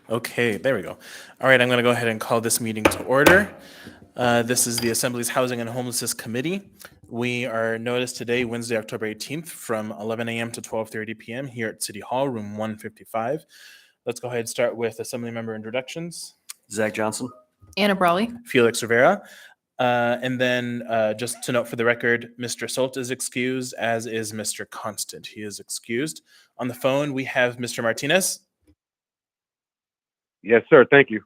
Okay, there we go. All right, I'm going to go ahead and call this meeting to order. This is the Assembly's Housing and Homelessness Committee. We are noticed today, Wednesday, October 18th, from 11 a.m. to 12:30 p.m. here at City Hall, room 155. Let's go ahead and start with Assembly member introductions. Zach Johnson. Anna Brawley. Felix Rivera. And then just to note for the record, Mr. Solt is excused, as is Mr. Constant. He is excused. On the phone, we have Mr. Martinez. Yes, sir. Thank you.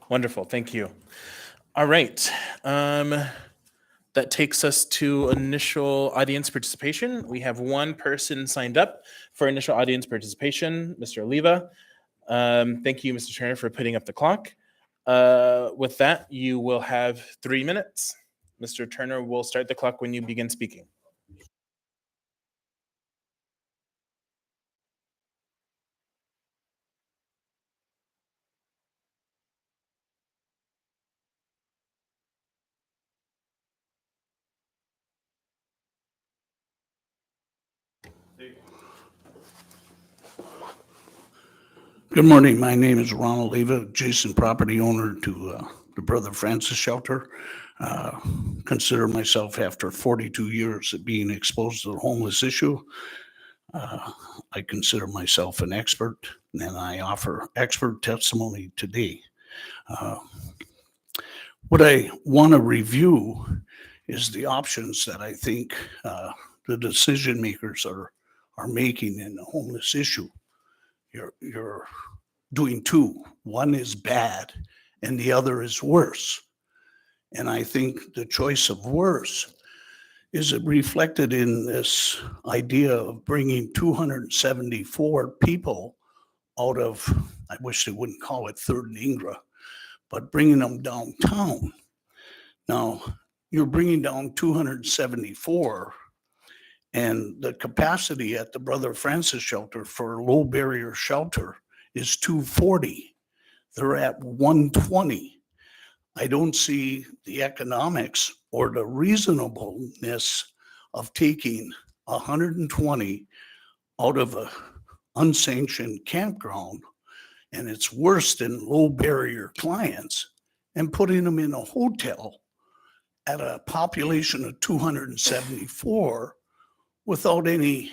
Wonderful. Thank you. All right. That takes us to initial audience participation. We have one person signed up for initial audience participation, Mr. Oliva. Thank you, Mr. Turner, for putting up the clock. With that, you will have 3 minutes. Mr. Turner will start the clock when you begin speaking. Good morning. My name is Ron Oliva, adjacent property owner to the Brother Francis Shelter. Consider myself, after 42 years of being exposed to the homeless issue, I consider myself an expert, and I offer expert testimony today. What I want to review is the options that I think the decision makers are making in the homeless issue. You're doing two. One is bad and the other is worse. And I think the choice of worse is reflected in this idea of bringing 274 people out of, I wish they wouldn't call it Third and Ingra, but bringing them downtown. Now, you're bringing down 274, and the capacity at the Brother Francis Shelter for low barrier shelter is 240. They're at 120. I don't see the economics or the reasonableness of taking 120 out of a unsanctioned campground, and it's worse than low barrier clients, and putting them in a hotel at a population of 274 without any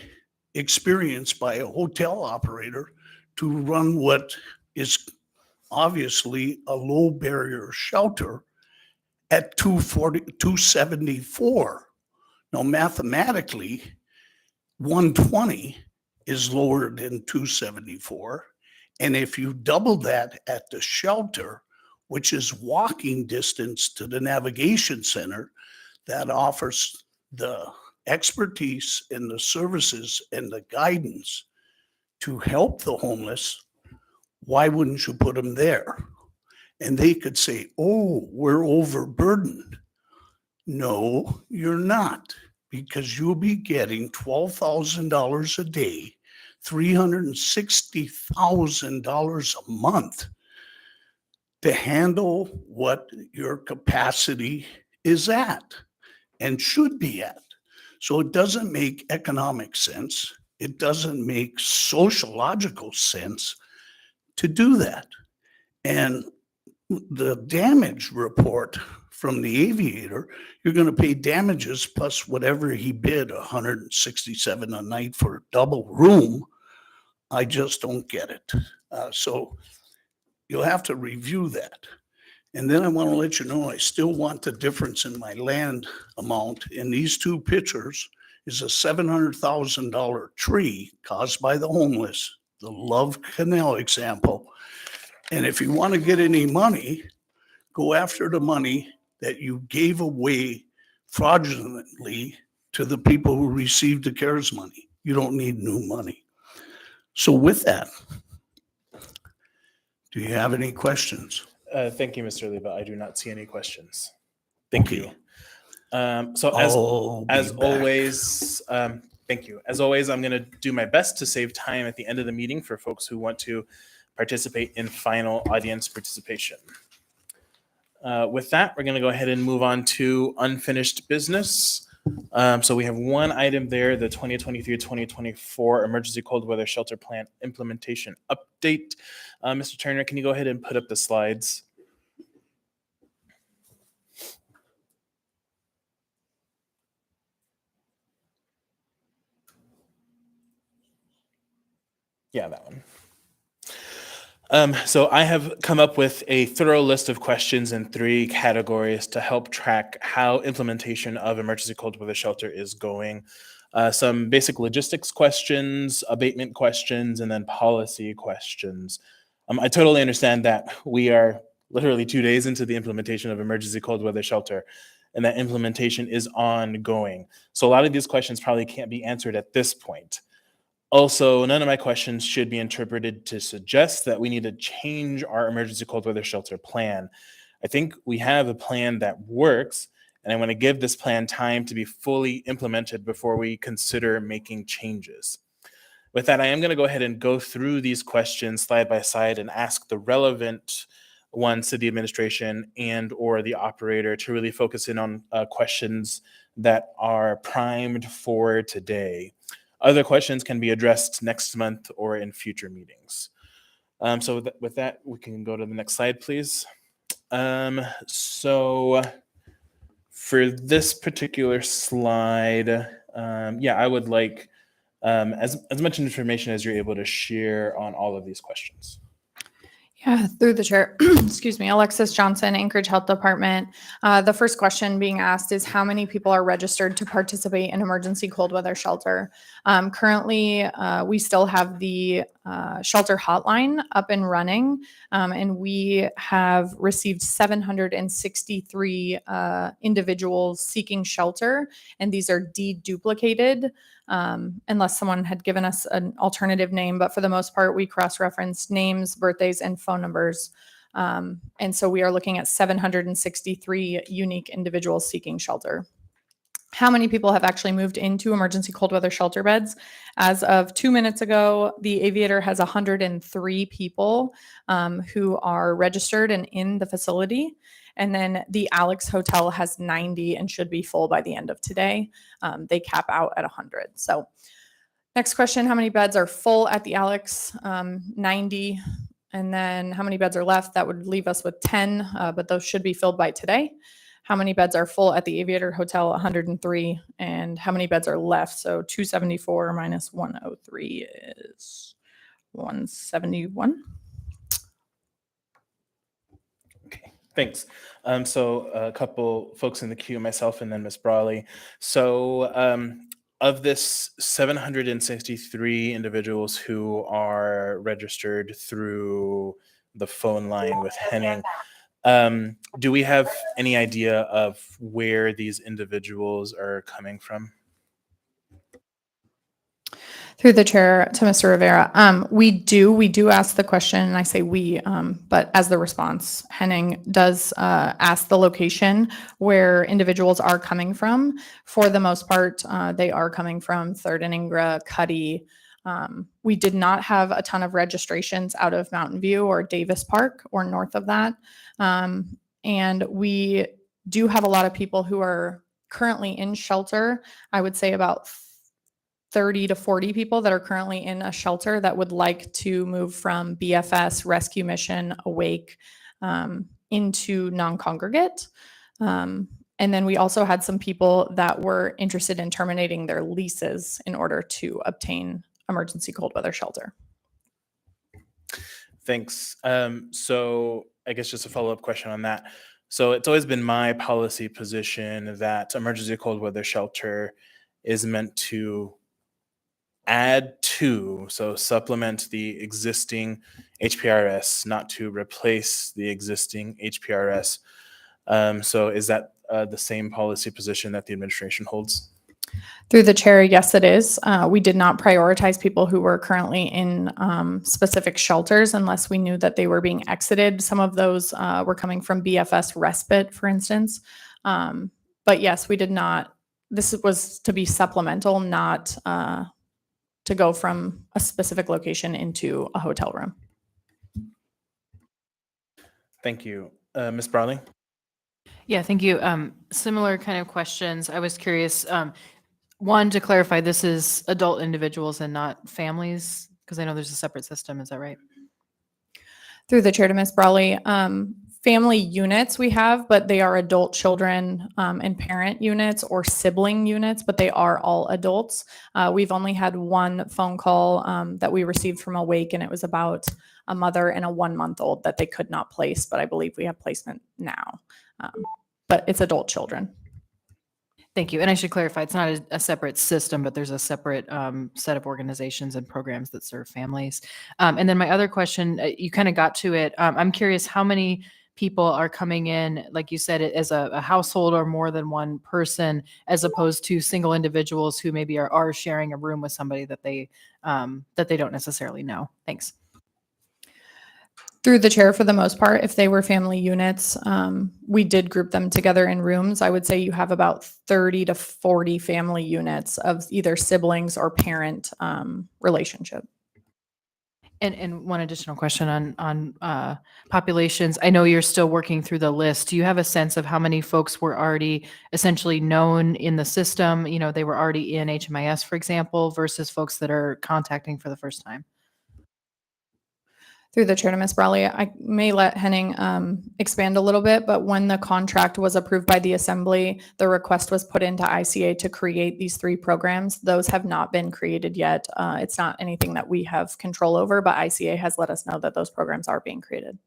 experience by a hotel operator to run what is obviously a low barrier shelter at 274. Now, mathematically, 120 is lower than 274. And if you double that at the shelter, which is walking distance to the navigation center that offers the expertise and the services and the guidance to help the homeless, why wouldn't you put them there? And they could say, oh, we're overburdened. No, you're not, because you'll be getting $12,000 a day, $360,000 a month to handle what your capacity is at and should be at. So it doesn't make economic sense. It doesn't make sociological sense to do that. And the damage report from the aviator, you're going to pay damages plus whatever he bid, $167 a night for a double room. I just don't get it. So you'll have to review that. And then I want to let you know, I still want the difference in my land amount. In these two pictures is a $700,000 tree caused by the homeless, the Love Canal example. And if you want to get any money, go after the money that you gave away fraudulently to the people who received the CARES money. You don't need new money. So with that, do you have any questions? Thank you, Mr. Oliva. I do not see any questions. Thank Okay. you. So as always, thank you. As always, I'm going to do my best to save time at the end of the meeting for folks who want to participate in final audience participation. With that, we're going to go ahead and move on to unfinished business. So we have one item there, the 2023-2024 Emergency Cold Weather Shelter Plan Implementation Update. Mr. Turner, can you go ahead and put up the slides? Yeah, that one. So I have come up with a thorough list of questions in 3 categories to help track how implementation of emergency cold weather shelter is going. Some basic logistics questions, abatement questions, and then policy questions. I totally understand that we are literally 2 days into the implementation of emergency cold weather shelter, and that implementation is ongoing. So a lot of these questions probably can't be answered at this point. Also, none of my questions should be interpreted to suggest that we need to change our emergency cold weather shelter plan. I think we have a plan that works, and I want to give this plan time to be fully implemented before we consider making changes. With that, I am going to go ahead and go through these questions slide by slide and ask the relevant ones to the administration and or the operator to really focus in on questions that are primed for today. Other questions can be addressed next month or in future meetings. So with that, we can go to the next slide, please. So for this particular slide, I would like as much information as you're able to share on all of these questions. Yeah, through the chair. Excuse me, Alexis Johnson, Anchorage Health Department. The first question being asked is how many people are registered to participate in emergency cold weather shelter? Currently, we still have the shelter hotline up and running, and we have received 763 individuals seeking shelter, and these are deduplicated. Unless someone had given us an alternative name, but for the most part, we cross-referenced names, birthdays, and phone numbers. And so we are looking at 763 unique individuals seeking shelter. How many people have actually moved into emergency cold weather shelter beds? As of 2 minutes ago, the Aviator has 103 people who are registered and in the facility. And then the Alex Hotel has 90 and should be full by the end of today. They cap out at 100. So next question, how many beds are full at the Alex? 90. And then how many beds are left? That would leave us with 10, but those should be filled by today. How many beds are full at the Aviator Hotel? 103. And how many beds are left? So 274 minus 103 is 171. Okay, thanks. So a couple folks in the queue, myself and then Ms. Brawley. So of this 763 individuals who are registered through the phone line with Henning, do we have any idea of where these individuals are coming from? Through the chair to Mr. Rivera, we do ask the question, and I say we, but as the response, Henning does ask the location where individuals are coming from. For the most part, they are coming from 3rd and Ingra, Cuddy. We did not have a ton of registrations out of Mountain View or Davis Park or north of that. And we do have a lot of people who are currently in shelter. I would say about 30 to 40 people that are currently in a shelter that would like to move from BFS, Rescue Mission, Awake into non-congregate. And then we also had some people that were interested in terminating their leases in order to obtain emergency cold weather shelter. Thanks. So I guess just a follow-up question on that. So it's always been my policy position that emergency cold weather shelter is meant to add to, so supplement the existing HPRS, not to replace the existing HPRS. So is that the same policy position that the administration holds? Through the chair, yes, it is. We did not prioritize people who were currently in specific shelters unless we knew that they were being exited. Some of those were coming from BFS respite, for instance. But yes, we did not. This was to be supplemental, not to go from a specific location into a hotel room. Thank you. Ms. Brawley? Yeah, thank you. Similar kind of questions. I was curious, one, to clarify, this is adult individuals and not families, because I know there's a separate system. Is that right? Through the chair to Ms. Brawley, family units we have, but they are adult children and parent units or sibling units, but they are all adults. We've only had one phone call that we received from Awake, and it was about a mother and a 1-month-old that they could not place, but I believe we have placement now. But it's adult children. Thank you. And I should clarify, it's not a separate system, but there's a separate set of organizations and programs that serve families. And then my other question, you kind of got to it. I'm curious how many people are coming in, like you said, as a household or more than one person, as opposed to single individuals who maybe are sharing a room with somebody that they don't necessarily know. Thanks. Through the chair, for the most part, if they were family units, we did group them together in rooms. I would say you have about 30 to 40 family units of either siblings or parent relationship. And one additional question on populations. I know you're still working through the list. Do you have a sense of how many folks were already essentially known in the system? You know, they were already in HMIS, for example, versus folks that are contacting for the first time? Through the chair to Ms. Brawley, I may let Henning expand a little bit, but when the contract was approved by the assembly, the request was put into ICA to create these 3 programs. Those have not been created yet. It's not anything that we have control over, but ICA has let us know that those programs are being created.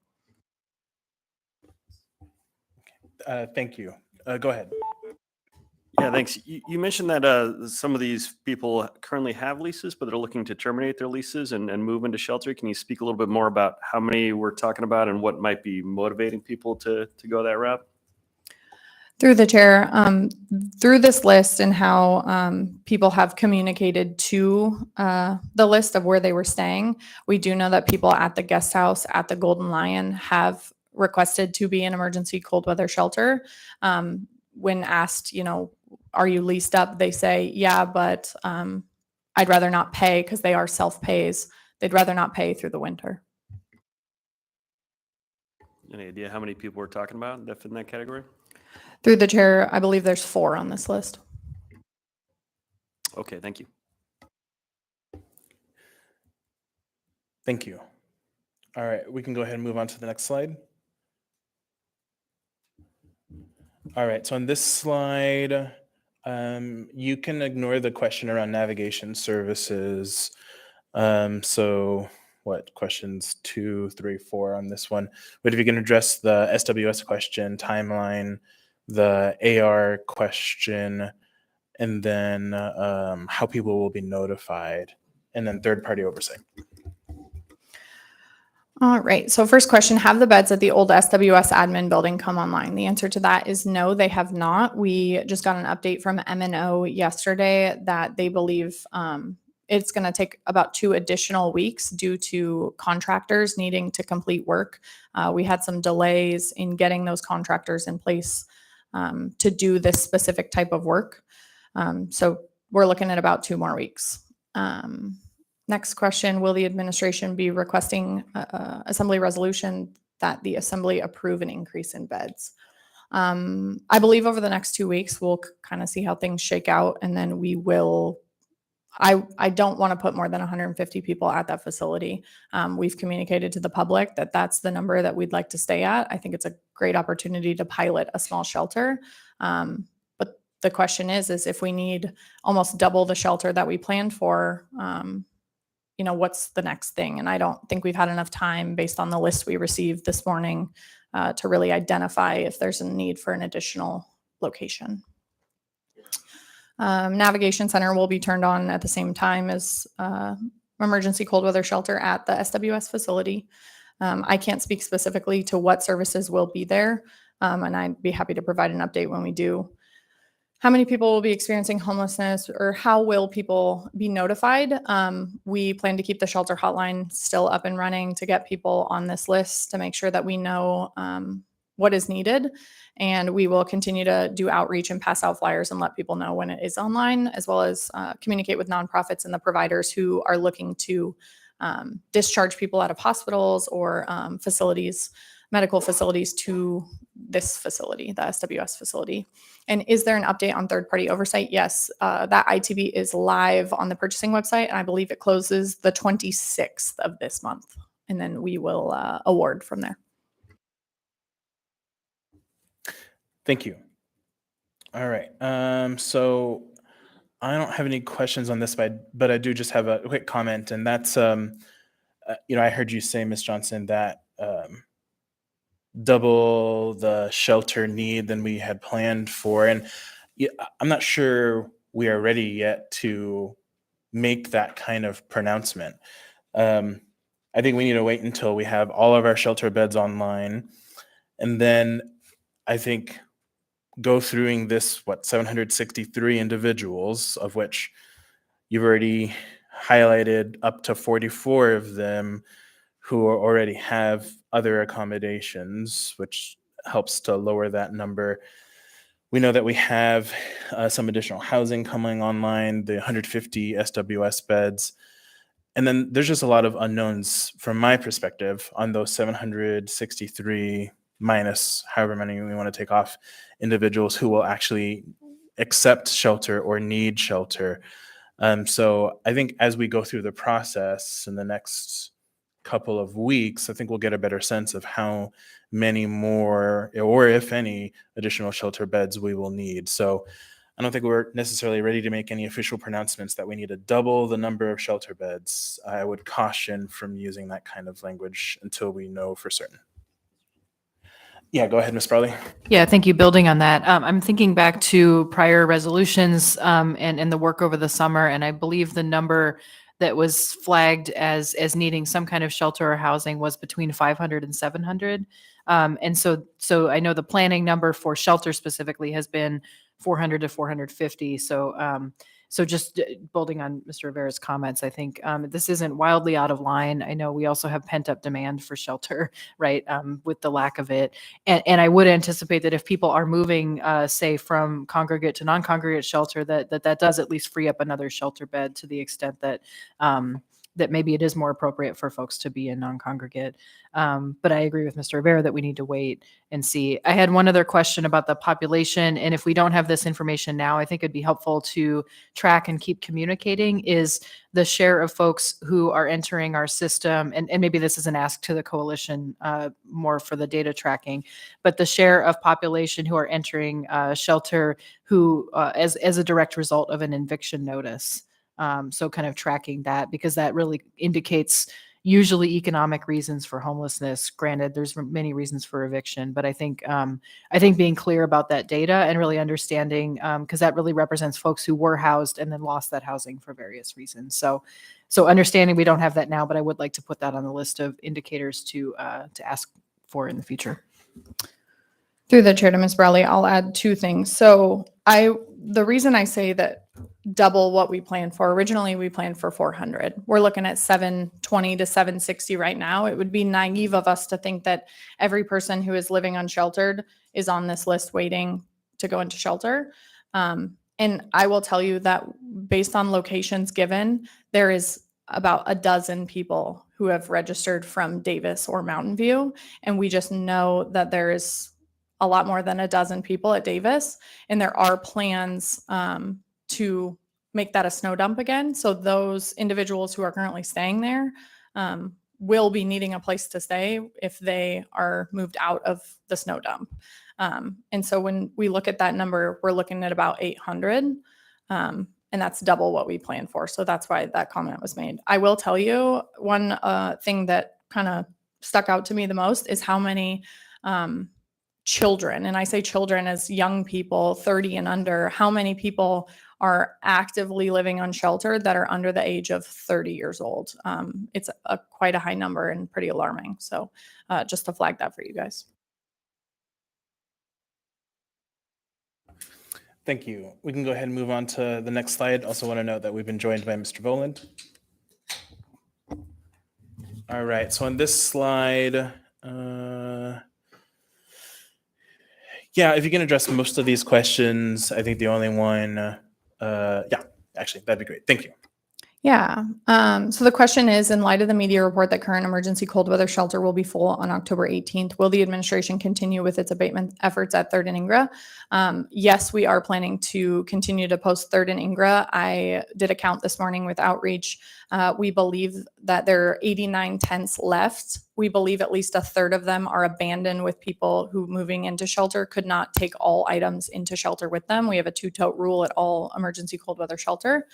Thank you. Go ahead. Yeah, thanks. You mentioned that some of these people currently have leases, but they're looking to terminate their leases and move into shelter. Can you speak a little bit more about how many we're talking about and what might be motivating people to go that route? Through the chair, through this list and how people have communicated to the list of where they were staying, we do know that people at the guest house at the Golden Lion have requested to be in emergency cold weather shelter. When asked, you know, are you leased up? They say, yeah, but I'd rather not pay because they are self-pays. They'd rather not pay through the winter. Any idea how many people we're talking about that fit in that category? Through the chair, I believe there's 4 on this list. Okay, thank you. Thank you. All right, we can go ahead and move on to the next slide. All right, so on this slide, you can ignore the question around navigation services. So what, questions 2, 3, 4 on this one? But if you can address the SWS question, timeline, the AR question, and then how people will be notified, and then third-party oversight. All right. So first question, have the beds at the old SWS admin building come online? The answer to that is no, they have not. We just got an update from M&O yesterday that they believe it's going to take about 2 additional weeks due to contractors needing to complete work. We had some delays in getting those contractors in place to do this specific type of work. So we're looking at about 2 more weeks. Next question, will the administration be requesting assembly resolution that the assembly approve an increase in beds? I believe over the next 2 weeks, we'll kind of see how things shake out, and then we will, I don't want to put more than 150 people at that facility. We've communicated to the public that that's the number that we'd like to stay at. I think it's a great opportunity to pilot a small shelter. But the question is if we need almost double the shelter that we planned for, you know, what's the next thing? And I don't think we've had enough time based on the list we received this morning to really identify if there's a need for an additional location. Navigation center will be turned on at the same time as emergency cold weather shelter at the SWS facility. I can't speak specifically to what services will be there, and I'd be happy to provide an update when we do. How many people will be experiencing homelessness, or how will people be notified? We plan to keep the shelter hotline still up and running to get people on this list to make sure that we know what is needed. And we will continue to do outreach and pass out flyers and let people know when it is online, as well as communicate with nonprofits and the providers who are looking to discharge people out of hospitals or facilities medical facilities to this facility, the SWS facility. And is there an update on third-party oversight? Yes, that ITB is live on the purchasing website, and I believe it closes the 26th of this month. And then we will award from there. Thank you. All right. So I don't have any questions on this, but I do just have a quick comment, and that's, I heard you say, Ms. Johnson, that double the shelter need than we had planned for, and I'm not sure we are ready yet to make that kind of pronouncement. I think we need to wait until we have all of our shelter beds online, and then I think go through this, 763 individuals, of which you've already highlighted up to 44 of them who already have other accommodations, which helps to lower that number. We know that we have some additional housing coming online, the 150 SWS beds. And then there's just a lot of unknowns from my perspective on those 763 minus however many we want to take off individuals who will actually accept shelter or need shelter. So I think as we go through the process in the next couple of weeks, I think we'll get a better sense of how many more, or if any, additional shelter beds we will need. So I don't think we're necessarily ready to make any official pronouncements that we need to double the number of shelter beds. I would caution from using that kind of language until we know for certain. Yeah, go ahead, Ms. Barley. Yeah, thank you. Building on that, I'm thinking back to prior resolutions and the work over the summer, and I believe the number that was flagged as needing some kind of shelter or housing was between 500 and 700. And so I know the planning number for shelter specifically has been 400 to 450. So just building on Mr. Rivera's comments, I think this isn't wildly out of line. I know we also have pent up demand for shelter, right, with the lack of it. And I would anticipate that if people are moving, say, from congregate to non-congregate shelter, that does at least free up another shelter bed to the extent that that maybe it is more appropriate for folks to be in non-congregate. But I agree with Mr. Rivera that we need to wait and see. I had one other question about the population, and if we don't have this information now, I think it'd be helpful to track and keep communicating is the share of folks who are entering our system, and maybe this is an ask to the coalition more for the data tracking, but the share of population who are entering shelter who as a direct result of an eviction notice. So kind of tracking that, because that really indicates usually economic reasons for homelessness. Granted, there's many reasons for eviction, but I think being clear about that data and really understanding, because that really represents folks who were housed and then lost that housing for various reasons. So understanding we don't have that now, but I would like to put that on the list of indicators to ask for in the future. Through the chair to Ms. Brawley, I'll add two things. So the reason I say that double what we planned for, originally we planned for 400. We're looking at 720 to 760 right now. It would be naive of us to think that every person who is living unsheltered is on this list waiting to go into shelter. And I will tell you that based on locations given, there is about a dozen people who have registered from Davis or Mountain View. And we just know that there is a lot more than a dozen people at Davis. And there are plans to make that a snow dump again. So those individuals who are currently staying there will be needing a place to stay if they are moved out of the snow dump. And so when we look at that number, we're looking at about 800. And that's double what we planned for. So that's why that comment was made. I will tell you one thing that kind of stuck out to me the most is how many children, and I say children as young people, 30 and under, how many people are actively living unsheltered that are under the age of 30 years old. It's quite a high number and pretty alarming. So just to flag that for you guys. Thank you. We can go ahead and move on to the next slide. Also want to note that we've been joined by Mr. Voland. All right, so on this slide, yeah, if you can address most of these questions, I think the only one, yeah, actually, that'd be great. Thank you. Yeah. So the question is, in light of the media report that current emergency cold weather shelter will be full on October 18th, will the administration continue with its abatement efforts at 3rd and Ingra? Yes, we are planning to continue to post 3rd and Ingra. I did a count this morning with outreach. We believe that there are 89 tents left. We believe at least a third of them are abandoned, with people who moving into shelter could not take all items into shelter with them. We have a 2-tote rule at all emergency cold weather shelter.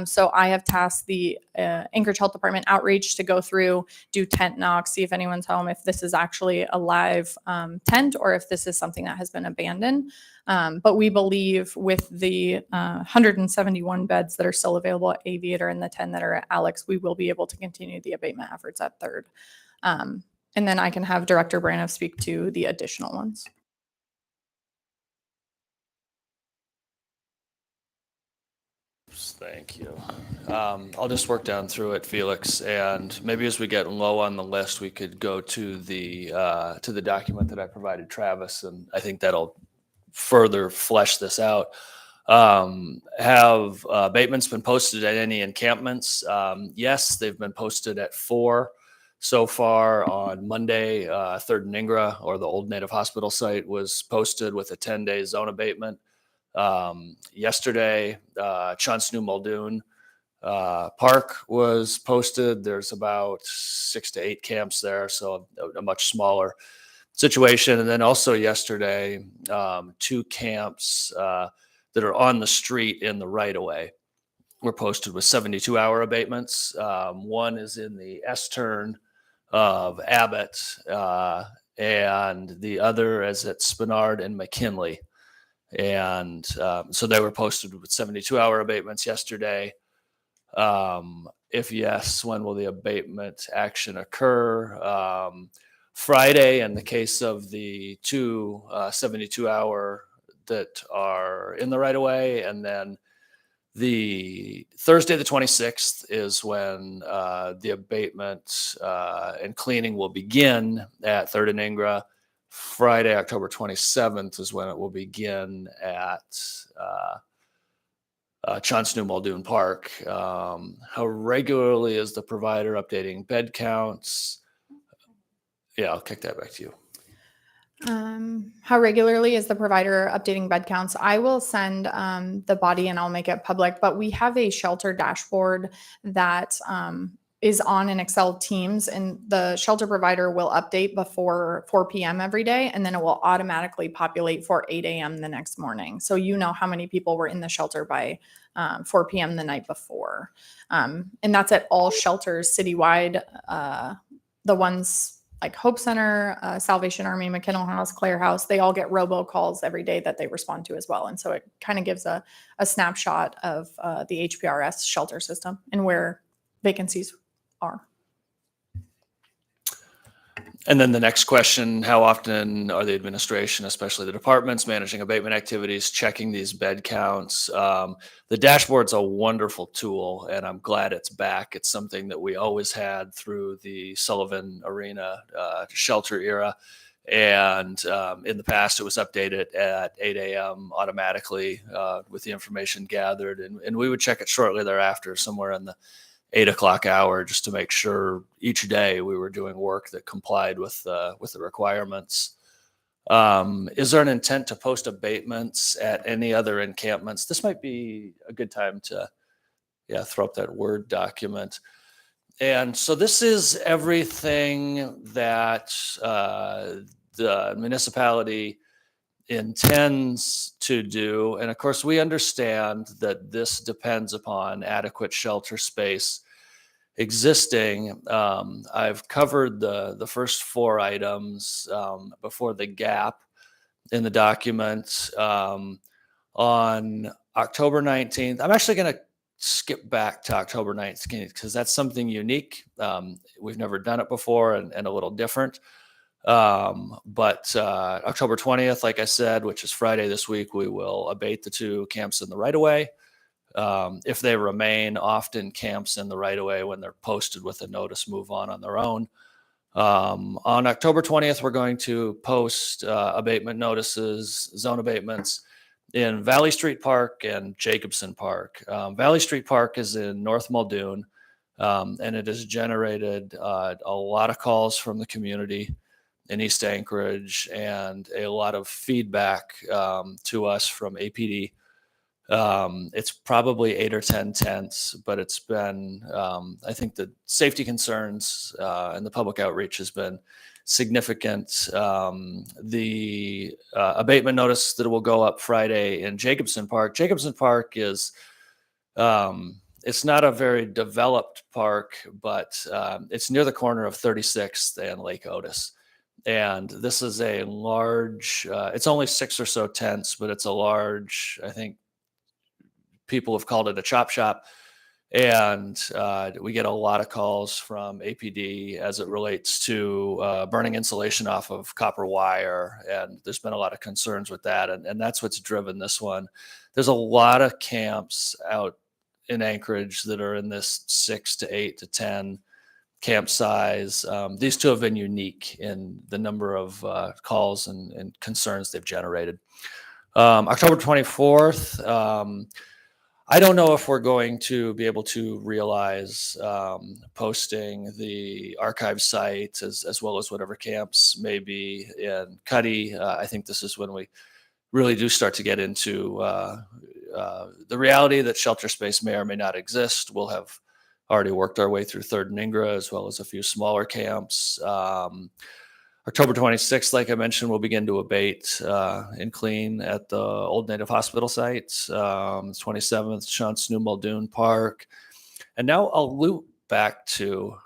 So I have tasked the Anchorage Health Department outreach to go through, do tent knocks, see if anyone's home, if this is actually a live tent or if this is something that has been abandoned. But we believe with the 171 beds that are still available at Aviator and the 10 that are at Alex, we will be able to continue the abatement efforts at 3rd. And then I can have Director Braniff speak to the additional ones. Thank you. I'll just work down through it, Felix, and maybe as we get low on the list, we could go to the document that I provided Travis, and I think that'll further flesh this out. Have abatements been posted at any encampments? Yes, they've been posted at 4 so far. On Monday, 3rd and Ingra, or the old Native Hospital site, was posted with a 10-day zone abatement. Yesterday, Chance Muldoon Park was posted. There's about 6 to 8 camps there, so a much smaller situation. And then also yesterday, 2 camps that are on the street in the right-of-way were posted with 72-hour abatements. One is in the S-turn of Abbott, and the other is at Spenard and McKinley. And so they were posted with 72-hour abatements yesterday. If yes, when will the abatement action occur? Friday, in the case of the 2 72-hour that are in the right-of-way, and then the Thursday, the 26th, is when the abatement and cleaning will begin at 3rd and Ingra. Friday, October 27th, is when it will begin at Chance Muldoon Park. How regularly is the provider updating bed counts? Yeah, I'll kick that back to you. How regularly is the provider updating bed counts? I will send the body and I'll make it public, but we have a shelter dashboard that is on an Excel Teams, and the shelter provider will update before 4 p.m. every day, and then it will automatically populate for 8 a.m. the next morning. So you know how many people were in the shelter by 4 p.m. the night before. And that's at all shelters citywide. The ones like Hope Center, Salvation Army, McKinnell House, Clare House, they all get robocalls every day that they respond to as well. And so it kind of gives a snapshot of the HPRS shelter system and where vacancies are. And then the next question, how often are the administration, especially the departments, managing abatement activities, checking these bed counts? The dashboard's a wonderful tool, and I'm glad it's back. It's something that we always had through the Sullivan Arena shelter era. And in the past, it was updated at 8 a.m. automatically with the information gathered. And we would check it shortly thereafter, somewhere in the 8 o'clock hour, just to make sure each day we were doing work that complied with the requirements. Is there an intent to post abatements at any other encampments? This might be a good time to, throw up that Word document. And so this is everything that the municipality intends to do. And of course, we understand that this depends upon adequate shelter space existing. I've covered the first 4 items before the gap in the document. On October 19th, I'm actually going to skip back to October 19th because that's something unique. We've never done it before and a little different. But October 20th, like I said, which is Friday this week, we will abate the 2 camps in the right-of-way. If they remain, often camps in the right-of-way, when they're posted with a notice, move on their own. On October 20th, we're going to post abatement notices, zone abatements in Valley Street Park and Jacobson Park. Valley Street Park is in North Muldoon, and it has generated a lot of calls from the community in East Anchorage and a lot of feedback to us from APD. It's probably 8 or 10 tents, but it's been, I think the safety concerns and the public outreach has been significant. The abatement notice that will go up Friday in Jacobson Park. Jacobson Park is, it's not a very developed park, but it's near the corner of 36th and Lake Otis. And this is a large, it's only 6 or so tents, but it's a large, I think people have called it a chop shop. And we get a lot of calls from APD as it relates to burning insulation off of copper wire. And there's been a lot of concerns with that. And that's what's driven this one. There's a lot of camps out in Anchorage that are in this 6 to 8 to 10 camp size. These two have been unique in the number of calls and concerns they've generated. October 24th, I don't know if we're going to be able to realize posting the archive site as well as whatever camps may be in Cuddy. I think this is when we really do start to get into the reality that shelter space may or may not exist. We'll have already worked our way through 3rd and Ingra as well as a few smaller camps. October 26th, like I mentioned, we'll begin to abate and clean at the Old Native Hospital site. 27th, Shantz New Muldoon Park. And now I'll loop back to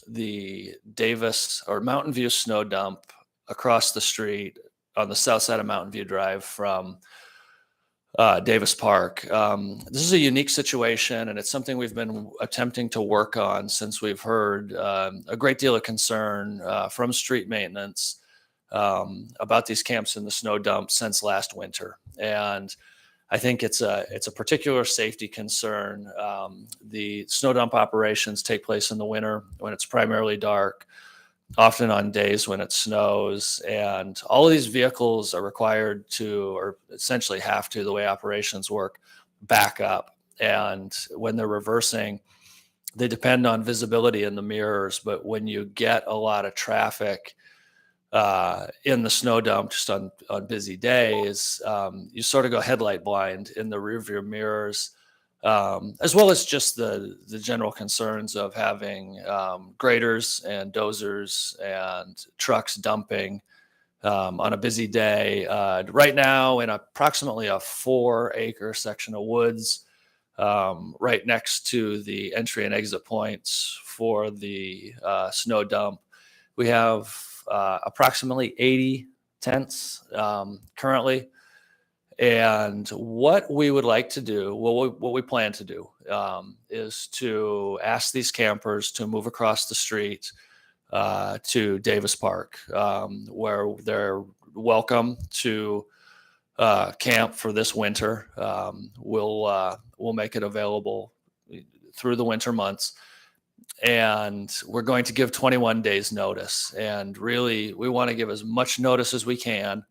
the Davis or Mountain View snow dump across the street on the south side of Mountain View Drive from Davis Park. This is a unique situation, and it's something we've been attempting to work on since we've heard a great deal of concern from street maintenance about these camps in the snow dump since last winter. And I think it's a particular safety concern. The snow dump operations take place in the winter when it's primarily dark, often on days when it snows, and all of these vehicles are required to, or essentially have to, the way operations work, back up. And when they're reversing, they depend on visibility in the mirrors. But when you get a lot of traffic in the snow dump, just on busy days, you sort of go headlight blind in the rearview mirrors. As well as just the general concerns of having graders and dozers and trucks dumping on a busy day. Right now, in approximately a 4-acre section of woods, right next to the entry and exit points for the snow dump, we have approximately 80 tents currently. And what we would like to do, what we plan to do, is to ask these campers to move across the street to Davis Park, where they're welcome to camp for this winter. We'll make it available through the winter months, and we're going to give 21 days notice. And really, we want to give as much notice as we can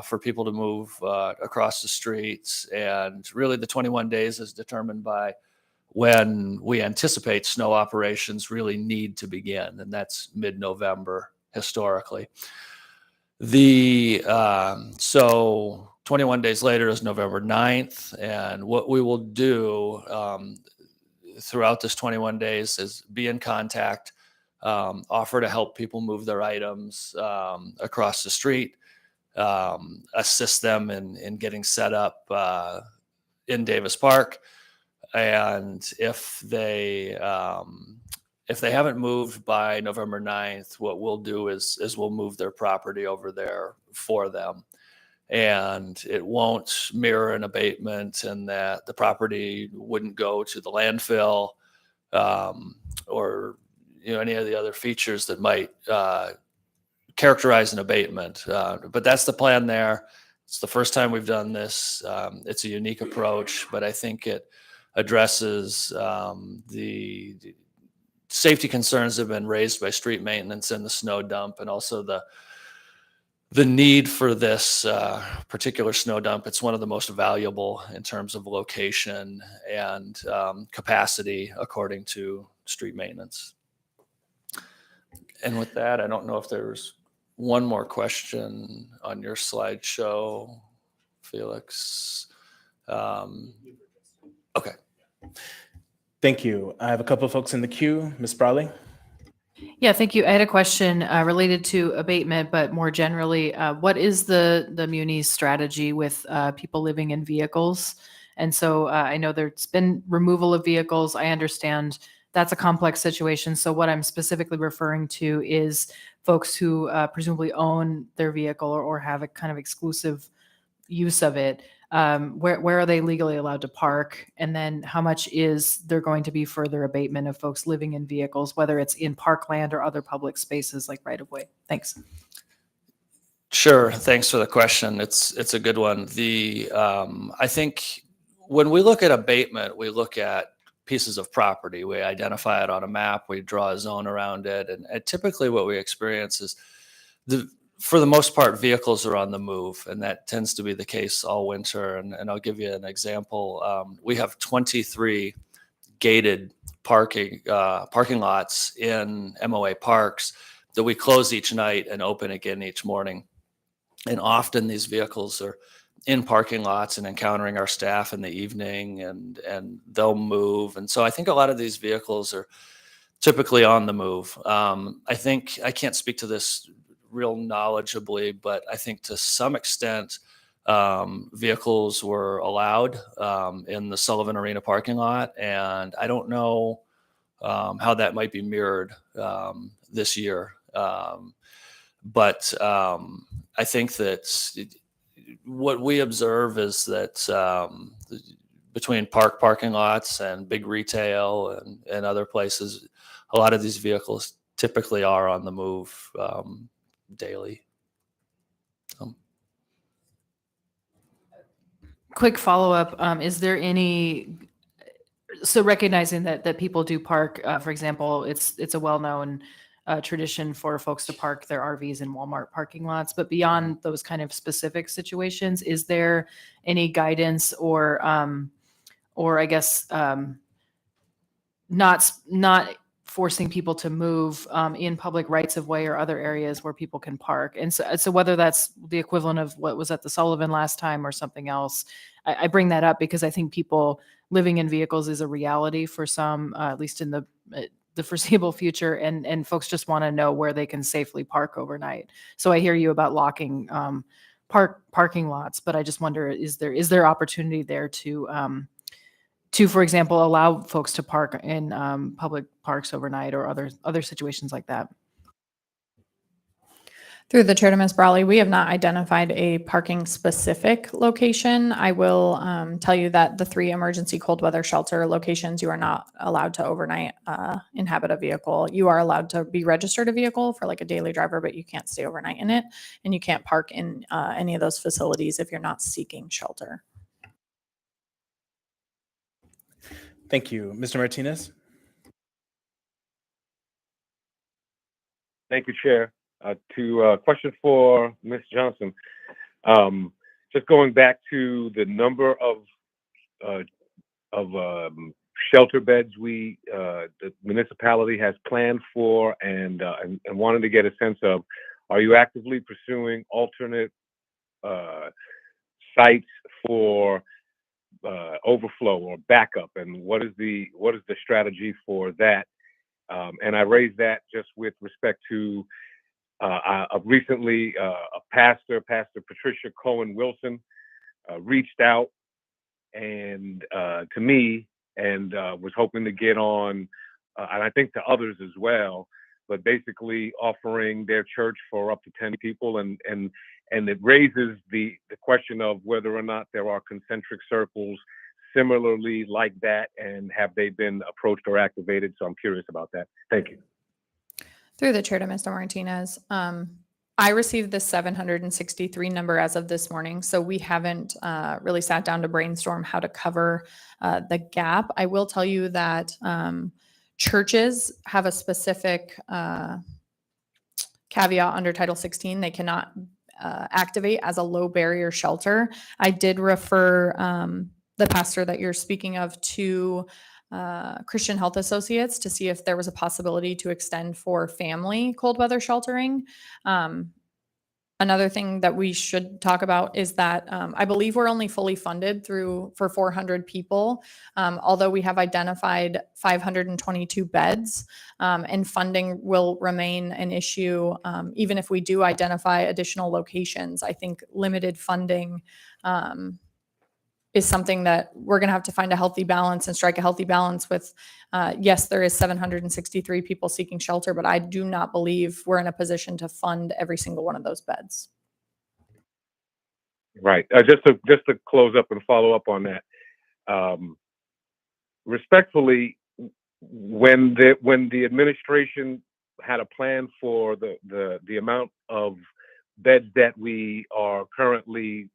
for people to move across the streets. And really the 21 days is determined by when we anticipate snow operations really need to begin. And that's mid-November historically. So 21 days later is November 9th. And what we will do throughout this 21 days is be in contact, offer to help people move their items across the street, assist them in getting set up in Davis Park. And if they haven't moved by November 9th, what we'll do is we'll move their property over there for them. And it won't mirror an abatement, and that the property wouldn't go to the landfill or any of the other features that might characterize an abatement. But that's the plan there. It's the first time we've done this. It's a unique approach, but I think it addresses the safety concerns that have been raised by street maintenance and the snow dump, and also the the need for this particular snow dump. It's one of the most valuable in terms of location and capacity, according to street maintenance. And with that, I don't know if there's one more question on your slideshow, Felix. Okay. Thank you. I have a couple of folks in the queue. Ms. Brawley? Yeah, thank you. I had a question related to abatement, but more generally, what is the Muni's strategy with people living in vehicles? And so I know there's been removal of vehicles. I understand that's a complex situation. So what I'm specifically referring to is folks who presumably own their vehicle or have a kind of exclusive use of it. Where are they legally allowed to park? And then how much is there going to be further abatement of folks living in vehicles, whether it's in parkland or other public spaces like right of way? Thanks. Sure. Thanks for the question. It's a good one. I think when we look at abatement, we look at pieces of property. We identify it on a map. We draw a zone around it, and typically what we experience is for the most part, vehicles are on the move, and that tends to be the case all winter. And I'll give you an example. We have 23 gated parking lots in MOA parks that we close each night and open again each morning. And often these vehicles are in parking lots and encountering our staff in the evening, and they'll move. And so I think a lot of these vehicles are typically on the move. I think I can't speak to this real knowledgeably, but I think to some extent, vehicles were allowed in the Sullivan Arena parking lot, and I don't know how that might be mirrored this year. But I think that what we observe is that between parking lots and big retail and other places, a lot of these vehicles typically are on the move daily. Quick follow-up. Is there any, so recognizing that people do park, for example, it's a well-known tradition for folks to park their RVs in Walmart parking lots, but beyond those kind of specific situations, is there any guidance or I guess not forcing people to move in public rights of way or other areas where people can park? And so whether that's the equivalent of what was at the Sullivan last time or something else, I bring that up because I think people living in vehicles is a reality for some, at least in the foreseeable future, and folks just want to know where they can safely park overnight. So I hear you about locking parking lots, but I just wonder, is there opportunity there to, for example, allow folks to park in public parks overnight or other situations like that? Through the chair to Ms. Brawley, we have not identified a parking specific location. I will tell you that the 3 emergency cold weather shelter locations, you are not allowed to overnight inhabit a vehicle. You are allowed to be registered a vehicle for like a daily driver, but you can't stay overnight in it. And you can't park in any of those facilities if you're not seeking shelter. Thank you. Mr. Martinez? Thank you, Chair. Question for Ms. Johnson. Just going back to the number of shelter beds the municipality has planned for, and wanted to get a sense of, are you actively pursuing alternate sites for overflow or backup, and what is the strategy for that? And I raise that just with respect to recently a Pastor Patricia Cohen Wilson, reached out and to me and was hoping to get on, and I think to others as well, but basically offering their church for up to 10 people, and it raises the question of whether or not there are concentric circles similarly like that, and have they been approached or activated? So I'm curious about that. Thank you. Through the chair to Mr. Martinez, I received the 763 number as of this morning, so we haven't really sat down to brainstorm how to cover the gap. I will tell you that churches have a specific caveat under Title 16. They cannot activate as a low barrier shelter. I did refer the pastor that you're speaking of to Christian Health Associates to see if there was a possibility to extend for family cold weather sheltering. Another thing that we should talk about is that I believe we're only fully funded for 400 people, although we have identified 522 beds, and funding will remain an issue even if we do identify additional locations. I think limited funding is something that we're going to have to find a healthy balance and strike a healthy balance with. Yes, there is 763 people seeking shelter, but I do not believe we're in a position to fund every single one of those beds. Right. Just to close up and follow up on that, respectfully, when the administration had a plan for the amount of beds that we are currently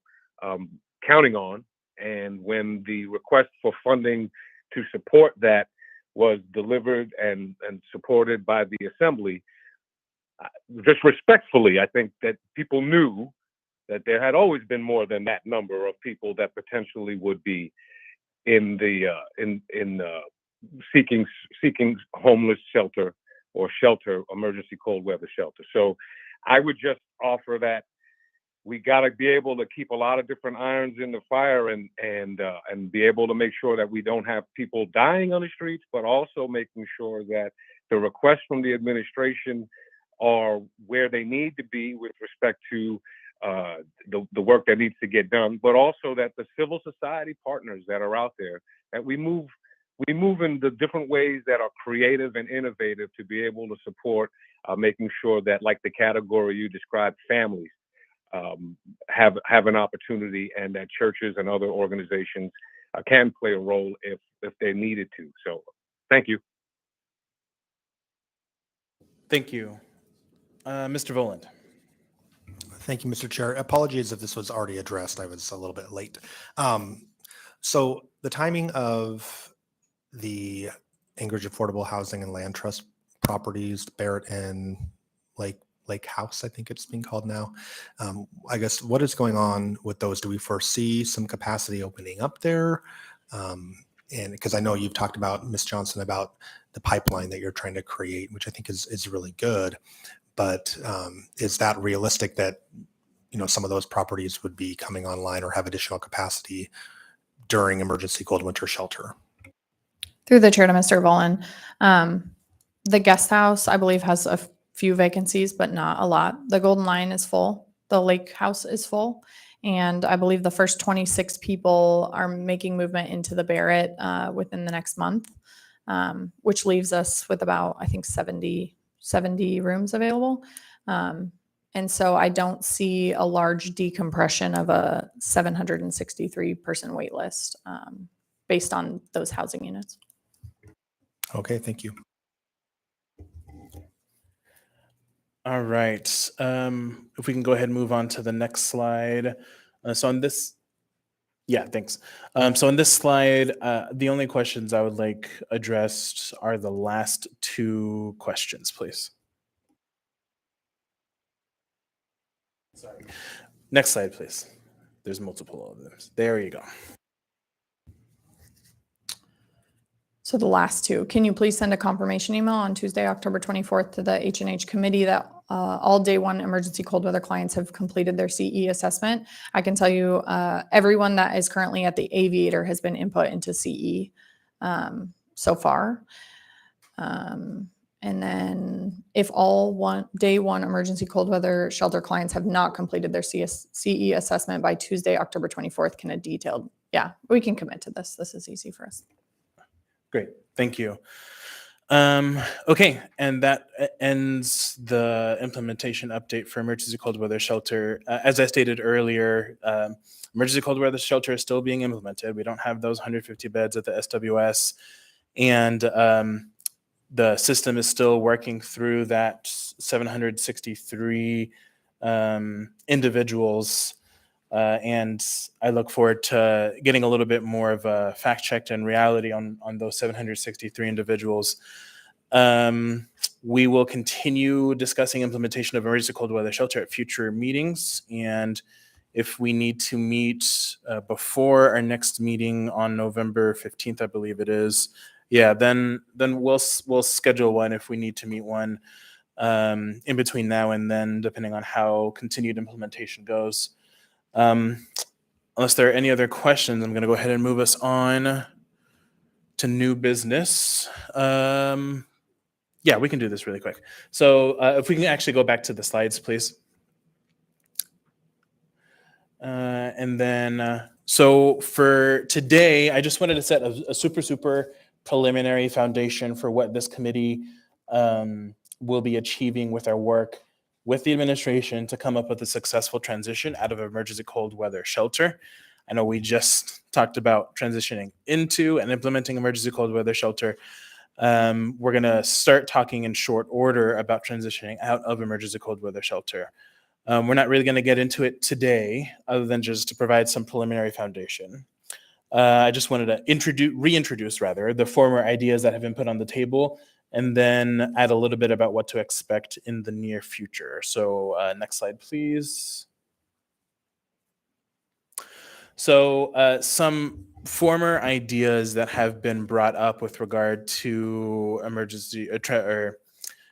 counting on, and when the request for funding to support that was delivered and supported by the Assembly, just respectfully, I think that people knew that there had always been more than that number of people that potentially would be in the seeking homeless shelter or emergency cold weather shelter. So I would just offer that we got to be able to keep a lot of different irons in the fire and be able to make sure that we don't have people dying on the streets, but also making sure that the requests from the administration are where they need to be with respect to the work that needs to get done, but also that the civil society partners that are out there, that we move in the different ways that are creative and innovative to be able to support making sure that, like the category you described, families have an opportunity, and that churches and other organizations can play a role if they needed to. So thank you. Thank you. Mr. Voland. Thank you, Mr. Chair. Apologies if this was already addressed. I was a little bit late. So the timing of the Anchorage Affordable Housing and Land Trust properties, Barrett and Lake House, I think it's being called now. I guess what is going on with those? Do we foresee some capacity opening up there? And because I know you've talked about, Ms. Johnson, about the pipeline that you're trying to create, which I think is really good. But is that realistic that, some of those properties would be coming online or have additional capacity during emergency cold winter shelter? Through the chair to Mr. Volin, the guest house, I believe, has a few vacancies, but not a lot. The Golden Lion is full. The Lake House is full. And I believe the first 26 people are making movement into the Barrett within the next month, which leaves us with about, I think, 70 rooms available. And so I don't see a large decompression of a 763 person wait list based on those housing units. Okay, thank you. All right. If we can go ahead and move on to the next slide. So on this slide, the only questions I would like addressed are the last two questions, please. Sorry. Next slide, please. There's multiple of them. There you go. So the last two, can you please send a confirmation email on Tuesday, October 24th to the H&H committee that all day one emergency cold weather clients have completed their CE assessment? I can tell you everyone that is currently at the Aviator has been input into CE so far. And then if all day one emergency cold weather shelter clients have not completed their CE assessment by Tuesday, October 24th, can a detailed, we can commit to this. This is easy for us. Great, thank you. Okay, and that ends the implementation update for emergency cold weather shelter. As I stated earlier, emergency cold weather shelter is still being implemented. We don't have those 150 beds at the SWS, and the system is still working through that 763 individuals. And I look forward to getting a little bit more of a fact check and reality on those 763 individuals. We will continue discussing implementation of emergency cold weather shelter at future meetings. And if we need to meet before our next meeting on November 15th, I believe it is, then we'll schedule one if we need to meet one in between now and then, depending on how continued implementation goes. Unless there are any other questions, I'm going to go ahead and move us on to new business. We can do this really quick. So if we can actually go back to the slides, please. So for today, I just wanted to set a super preliminary foundation for what this committee will be achieving with our work with the administration to come up with a successful transition out of emergency cold weather shelter. I know we just talked about transitioning into and implementing emergency cold weather shelter. We're going to start talking in short order about transitioning out of emergency cold weather shelter. We're not really going to get into it today, other than just to provide some preliminary foundation. I just wanted to reintroduce the former ideas that have been put on the table, and then add a little bit about what to expect in the near future. So next slide, please. So some former ideas that have been brought up with regard to emergency, or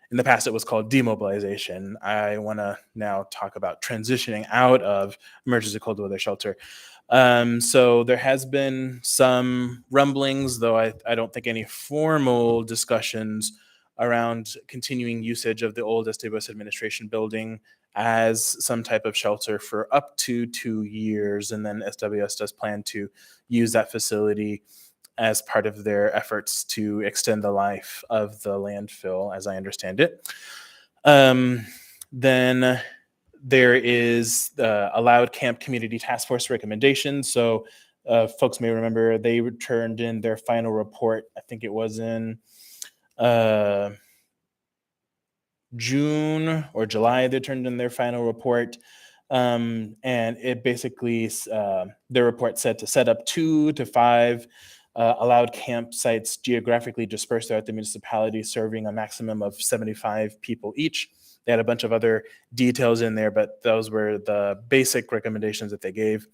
in the past it was called demobilization. I want to now talk about transitioning out of emergency cold weather shelter. So there has been some rumblings, though I don't think any formal discussions around continuing usage of the old SWS administration building as some type of shelter for up to 2 years. And then SWS does plan to use that facility as part of their efforts to extend the life of the landfill, as I understand it. Then there is the allowed camp community task force recommendations. So folks may remember they turned in their final report. I think it was in June or July. They turned in their final report. And it basically, their report said to set up 2 to 5 allowed campsites geographically dispersed throughout the municipality, serving a maximum of 75 people each. They had a bunch of other details in there, but those were the basic recommendations that they gave.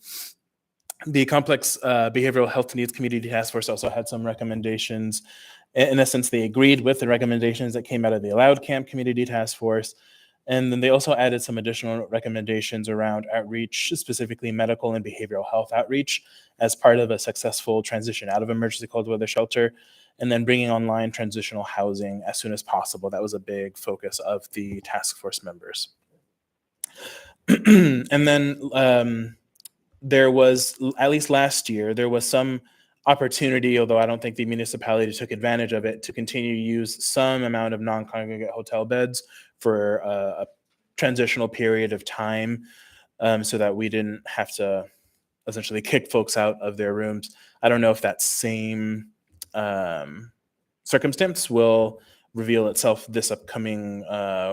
The Complex Behavioral Health Needs Community Task Force also had some recommendations. In essence, they agreed with the recommendations that came out of the Allowed Camp Community Task Force. And then they also added some additional recommendations around outreach, specifically medical and behavioral health outreach, as part of a successful transition out of emergency cold weather shelter, and then bringing online transitional housing as soon as possible. That was a big focus of the task force members. And then there was, at least last year, there was some opportunity, although I don't think the municipality took advantage of it, to continue to use some amount of non-congregate hotel beds for a transitional period of time, so that we didn't have to essentially kick folks out of their rooms. I don't know if that same circumstance will reveal itself this upcoming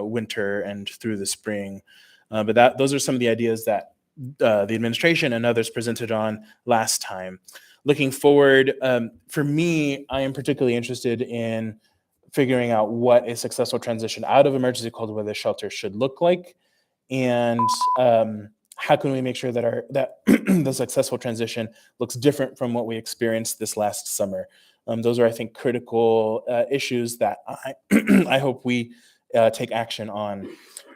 winter and through the spring. But those are some of the ideas that the administration and others presented on last time. Looking forward, for me, I am particularly interested in figuring out what a successful transition out of emergency cold weather shelter should look like, and how can we make sure that the successful transition looks different from what we experienced this last summer. Those are, I think, critical issues that I hope we take action on.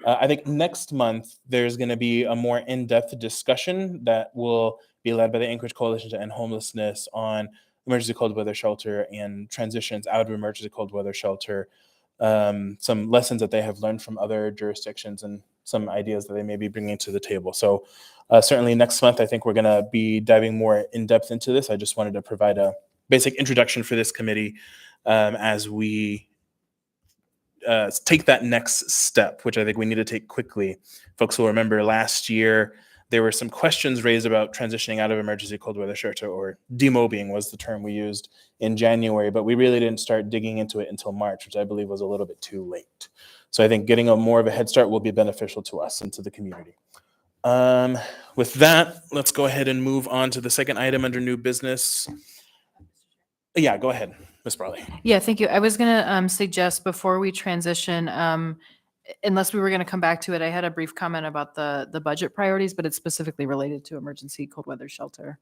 I think next month there's going to be a more in-depth discussion that will be led by the Anchorage Coalition to End Homelessness on emergency cold weather shelter and transitions out of emergency cold weather shelter, some lessons that they have learned from other jurisdictions, and some ideas that they may be bringing to the table. So certainly next month, I think we're going to be diving more in depth into this. I just wanted to provide a basic introduction for this committee as we take that next step, which I think we need to take quickly. Folks will remember last year, there were some questions raised about transitioning out of emergency cold weather shelter, or demobbing was the term we used, in January, but we really didn't start digging into it until March, which I believe was a little bit too late. So I think getting a more of a head start will be beneficial to us and to the community. With that, let's go ahead and move on to the second item under new business. Yeah, go ahead, Ms. Brawley. Yeah, thank you. I was going to suggest before we transition, unless we were going to come back to it, I had a brief comment about the budget priorities, but it's specifically related to emergency cold weather shelter.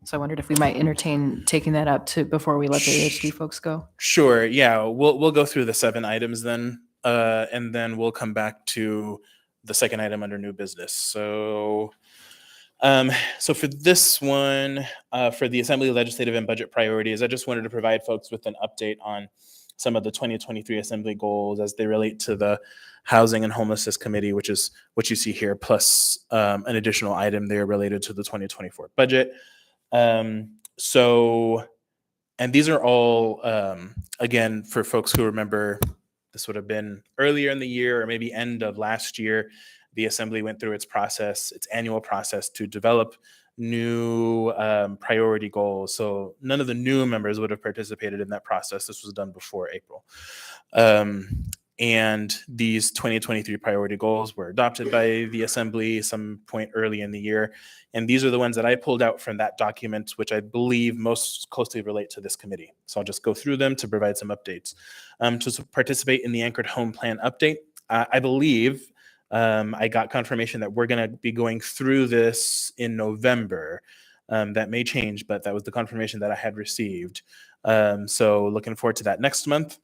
So I wondered if we might entertain taking that up to before we let the AHD folks go. Sure. Yeah, we'll go through the 7 items then, and then we'll come back to the second item under new business. So, so for this one, for the Assembly Legislative and Budget Priorities, I just wanted to provide folks with an update on some of the 2023 Assembly goals as they relate to the Housing and Homelessness Committee, which is what you see here, plus an additional item there related to the 2024 budget. And these are all, again, for folks who remember, this would have been earlier in the year or maybe end of last year, the Assembly went through its annual process to develop new priority goals. So none of the new members would have participated in that process. This was done before April. And these 2023 priority goals were adopted by the Assembly some point early in the year. And these are the ones that I pulled out from that document, which I believe most closely relate to this committee. So I'll just go through them to provide some updates. To participate in the Anchored Home Plan update, I believe I got confirmation that we're going to be going through this in November. That may change, but that was the confirmation that I had received. So looking forward to that next month.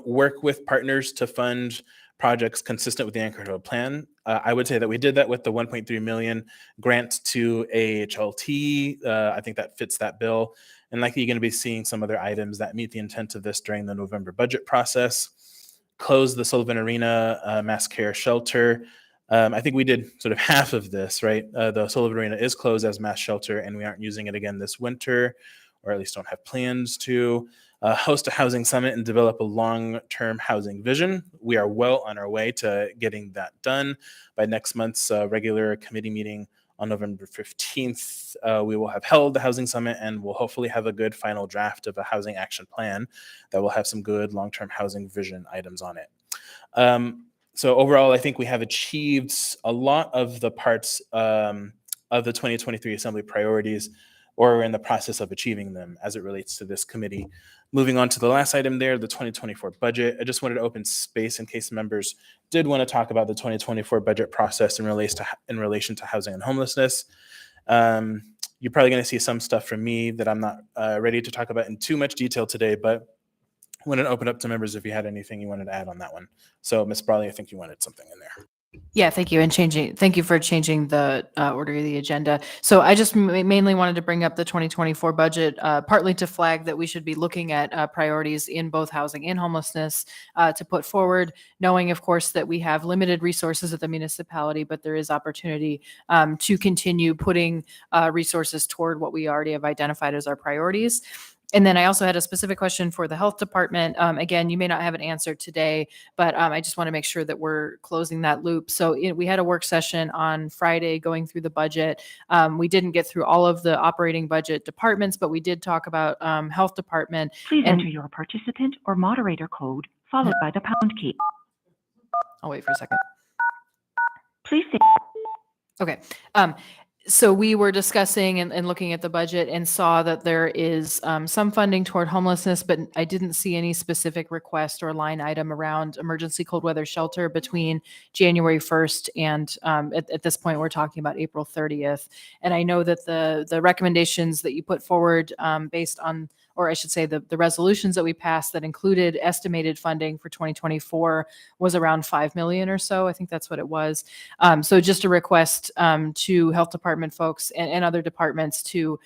Work with partners to fund projects consistent with the Anchored Home Plan. I would say that we did that with the 1.3 million grant to AHLT. I think that fits that bill. And likely you're going to be seeing some other items that meet the intent of this during the November budget process. Close the Sullivan Arena mass care shelter. I think we did sort of half of this, right? The Sullivan Arena is closed as mass shelter, and we aren't using it again this winter, or at least don't have plans to. Host a housing summit and develop a long-term housing vision. We are well on our way to getting that done. By next month's regular committee meeting on November 15th, we will have held the housing summit and we'll hopefully have a good final draft of a housing action plan that will have some good long-term housing vision items on it. So overall, I think we have achieved a lot of the parts of the 2023 Assembly priorities, or we're in the process of achieving them as it relates to this committee. Moving on to the last item there, the 2024 budget. I just wanted to open space in case members did want to talk about the 2024 budget process in relation to housing and homelessness. You're probably going to see some stuff from me that I'm not ready to talk about in too much detail today, but I wanted to open up to members if you had anything you wanted to add on that one. So Ms. Brawley, I think you wanted something in there. Yeah, thank you. And thank you for changing the order of the agenda. So I just mainly wanted to bring up the 2024 budget, partly to flag that we should be looking at priorities in both housing and homelessness to put forward, knowing, of course, that we have limited resources at the municipality, but there is opportunity to continue putting resources toward what we already have identified as our priorities. And then I also had a specific question for the health department. Again, you may not have an answer today, but I just want to make sure that we're closing that loop. So we had a work session on Friday going through the budget. We didn't get through all of the operating budget departments, but we did talk about health department. Please enter your participant or moderator code followed by the pound key. I'll wait for a second. Please say. Okay. So we were discussing and looking at the budget and saw that there is some funding toward homelessness, but I didn't see any specific request or line item around emergency cold weather shelter between January 1st and at this point, we're talking about April 30th. And I know that the recommendations that you put forward based on, or I should say the resolutions that we passed that included estimated funding for 2024 was around 5 million or so. I think that's what it was. So just a request to health department folks and other departments to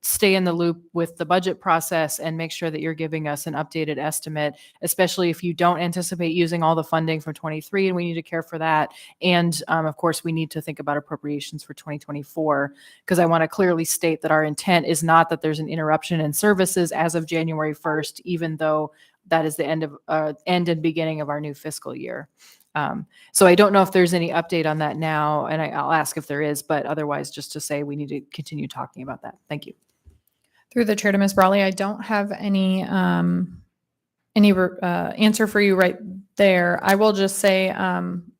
stay in the loop with the budget process and make sure that you're giving us an updated estimate, especially if you don't anticipate using all the funding from 23, and we need to care for that. And of course, we need to think about appropriations for 2024, because I want to clearly state that our intent is not that there's an interruption in services as of January 1st, even though that is the end and beginning of our new fiscal year. So I don't know if there's any update on that now, and I'll ask if there is, but otherwise just to say we need to continue talking about that. Thank you. Through the chair to Ms. Brawley, I don't have any answer for you right there. I will just say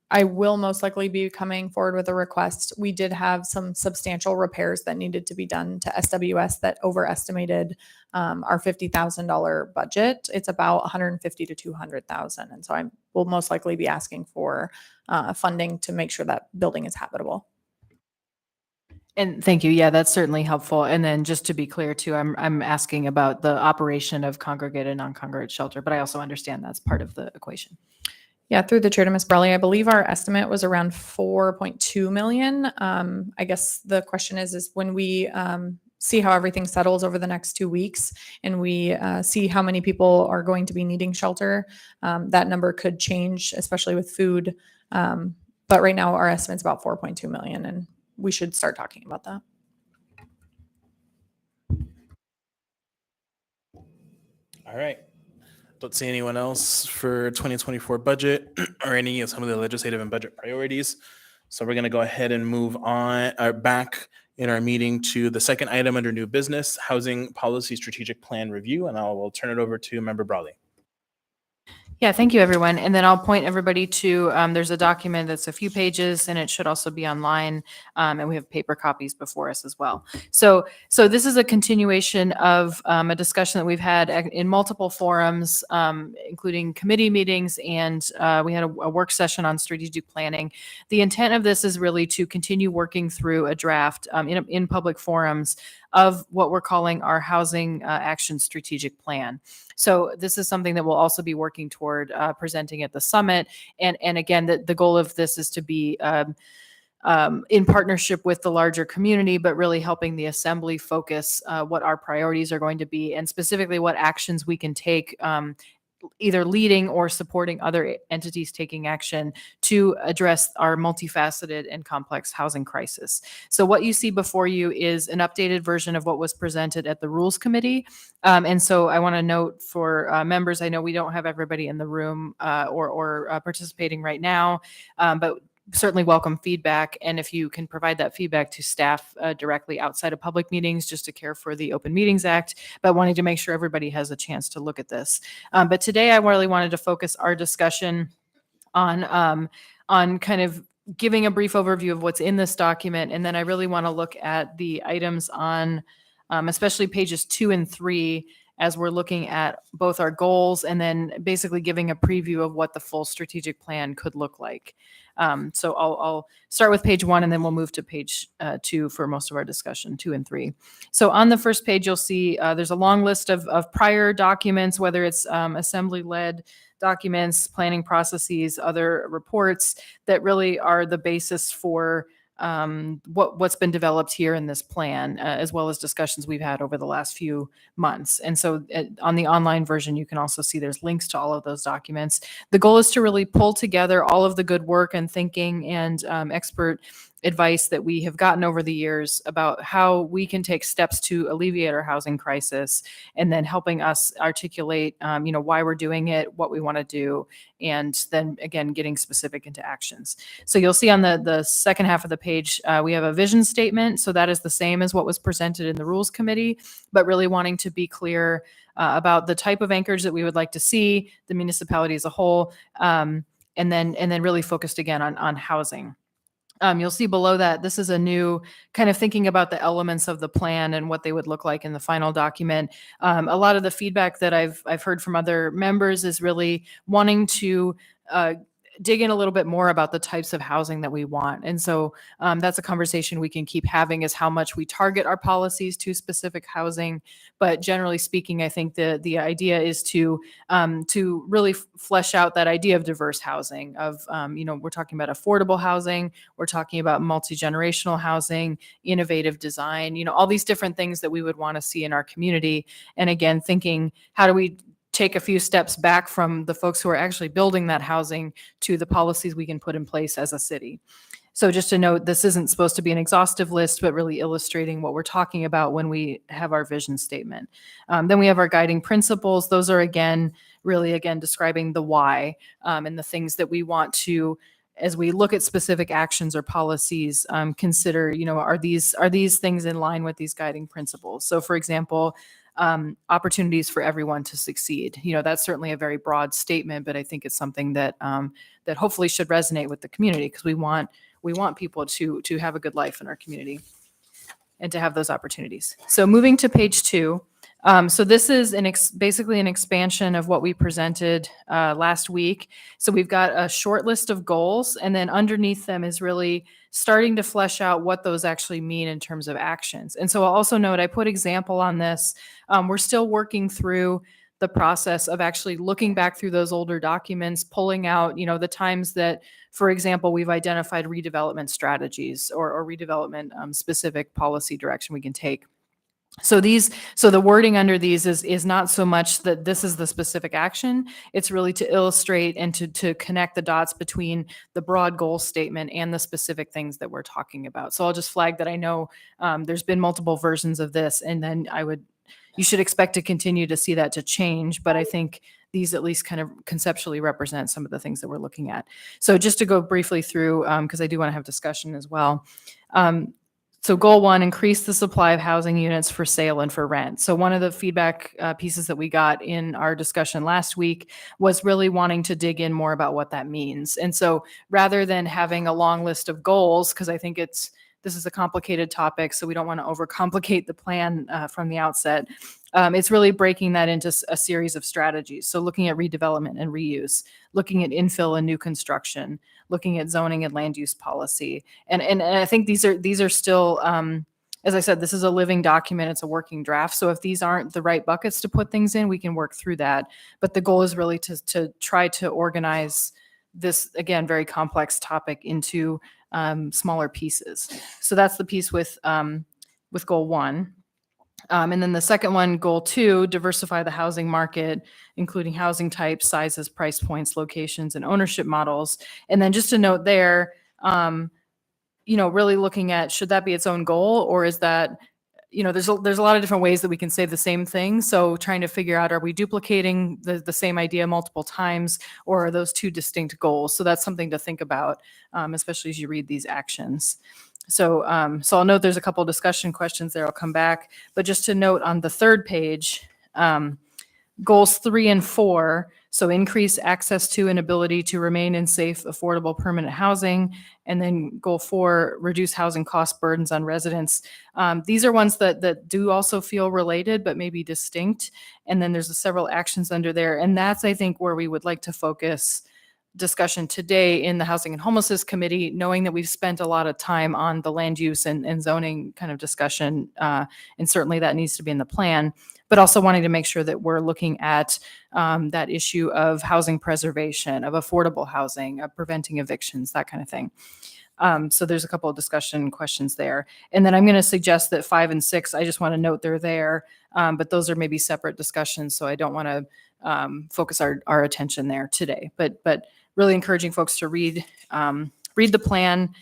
I will most likely be coming forward with a request. We did have some substantial repairs that needed to be done to SWS that overestimated our $50,000 budget. It's about 150 to 200,000, and so I will most likely be asking for funding to make sure that building is habitable. And thank you. Yeah, that's certainly helpful. And then just to be clear too, I'm asking about the operation of congregate and non-congregate shelter, but I also understand that's part of the equation. Yeah, through the chair to Ms. Brawley, I believe our estimate was around 4.2 million. I guess the question is when we see how everything settles over the next 2 weeks and we see how many people are going to be needing shelter, that number could change, especially with food. But right now our estimate's about 4.2 million, and we should start talking about that. All right. Don't see anyone else for 2024 budget or any of some of the legislative and budget priorities. So we're going to go ahead and move on back in our meeting to the second item under new business, housing policy strategic plan review. And I will turn it over to Member Brawley. Yeah, thank you, everyone. And then I'll point everybody to, there's a document that's a few pages and it should also be online. And we have paper copies before us as well. So this is a continuation of a discussion that we've had in multiple forums, including committee meetings, and we had a work session on strategic planning. The intent of this is really to continue working through a draft in public forums of what we're calling our housing action strategic plan. So this is something that we'll also be working toward presenting at the summit. And again, the goal of this is to be in partnership with the larger community, but really helping the assembly focus what our priorities are going to be, and specifically what actions we can take, either leading or supporting other entities taking action to address our multifaceted and complex housing crisis. So what you see before you is an updated version of what was presented at the Rules Committee. And so I want to note for members, I know we don't have everybody in the room or participating right now, but certainly welcome feedback. And if you can provide that feedback to staff directly outside of public meetings, just to care for the Open Meetings Act, but wanting to make sure everybody has a chance to look at this. But today I really wanted to focus our discussion on kind of giving a brief overview of what's in this document. And then I really want to look at the items on especially pages 2 and 3, as we're looking at both our goals and then basically giving a preview of what the full strategic plan could look like. So I'll start with page 1 and then we'll move to page 2 for most of our discussion, 2 and 3. So on the first page, you'll see there's a long list of prior documents, whether it's assembly-led documents, planning processes, other reports that really are the basis for what's been developed here in this plan, as well as discussions we've had over the last few months. And so on the online version, you can also see there's links to all of those documents. The goal is to really pull together all of the good work and thinking and expert advice that we have gotten over the years about how we can take steps to alleviate our housing crisis, and then helping us articulate, why we're doing it, what we want to do, and then again, getting specific into actions. So you'll see on the second half of the page, we have a vision statement. So that is the same as what was presented in the Rules Committee, but really wanting to be clear about the type of anchorage that we would like to see, the municipality as a whole, and then really focused again on housing. You'll see below that, this is a new kind of thinking about the elements of the plan and what they would look like in the final document. A lot of the feedback that I've heard from other members is really wanting to dig in a little bit more about the types of housing that we want. And so that's a conversation we can keep having, is how much we target our policies to specific housing. But generally speaking, I think the idea is to really flesh out that idea of diverse housing, of, we're talking about affordable housing, we're talking about multi-generational housing, innovative design, all these different things that we would want to see in our community. And again, thinking, how do we take a few steps back from the folks who are actually building that housing to the policies we can put in place as a city. So just to note, this isn't supposed to be an exhaustive list, but really illustrating what we're talking about when we have our vision statement. Then we have our guiding principles. Those are really describing the why, and the things that we want to, as we look at specific actions or policies, consider, are these things in line with these guiding principles? So for example, opportunities for everyone to succeed. That's certainly a very broad statement, but I think it's something that that hopefully should resonate with the community, because we want people to have a good life in our community and to have those opportunities. So moving to page 2. So this is basically an expansion of what we presented last week. So we've got a short list of goals, and then underneath them is really starting to flesh out what those actually mean in terms of actions. And so I'll also note, I put example on this. We're still working through the process of actually looking back through those older documents, pulling out, the times that, for example, we've identified redevelopment strategies or redevelopment specific policy direction we can take. So the wording under these is not so much that this is the specific action. It's really to illustrate and to connect the dots between the broad goal statement and the specific things that we're talking about. So I'll just flag that I know there's been multiple versions of this, and then you should expect to continue to see that to change. But I think these at least kind of conceptually represent some of the things that we're looking at. So just to go briefly through, because I do want to have discussion as well. So goal 1, increase the supply of housing units for sale and for rent. So one of the feedback pieces that we got in our discussion last week was really wanting to dig in more about what that means. And so rather than having a long list of goals, because I think this is a complicated topic, so we don't want to overcomplicate the plan from the outset. It's really breaking that into a series of strategies. So looking at redevelopment and reuse, looking at infill and new construction, looking at zoning and land use policy. And I think these are still, as I said, this is a living document. It's a working draft. So if these aren't the right buckets to put things in, we can work through that. But the goal is really to try to organize this, again, very complex topic into smaller pieces. So that's the piece with goal 1. And then the second one, goal 2, diversify the housing market, including housing types, sizes, price points, locations, and ownership models. And then just a note there, really looking at, should that be its own goal, or is that, there's a lot of different ways that we can say the same thing. So trying to figure out, are we duplicating the same idea multiple times, or are those two distinct goals? So that's something to think about, especially as you read these actions. So I'll note there's a couple of discussion questions there. I'll come back. But just to note on the third page, goals 3 and 4, so increase access to and ability to remain in safe, affordable, permanent housing. And then goal 4, reduce housing cost burdens on residents. These are ones that do also feel related, but maybe distinct. And then there's several actions under there. And that's, I think, where we would like to focus discussion today in the Housing and Homelessness Committee, knowing that we've spent a lot of time on the land use and zoning kind of discussion, and certainly that needs to be in the plan, but also wanting to make sure that we're looking at that issue of housing preservation, of affordable housing, of preventing evictions, that kind of thing. So there's a couple of discussion questions there. And then I'm going to suggest that 5 and 6, I just want to note they're there, but those are maybe separate discussions, so I don't want to focus our attention there today. But really encouraging folks to read the plan.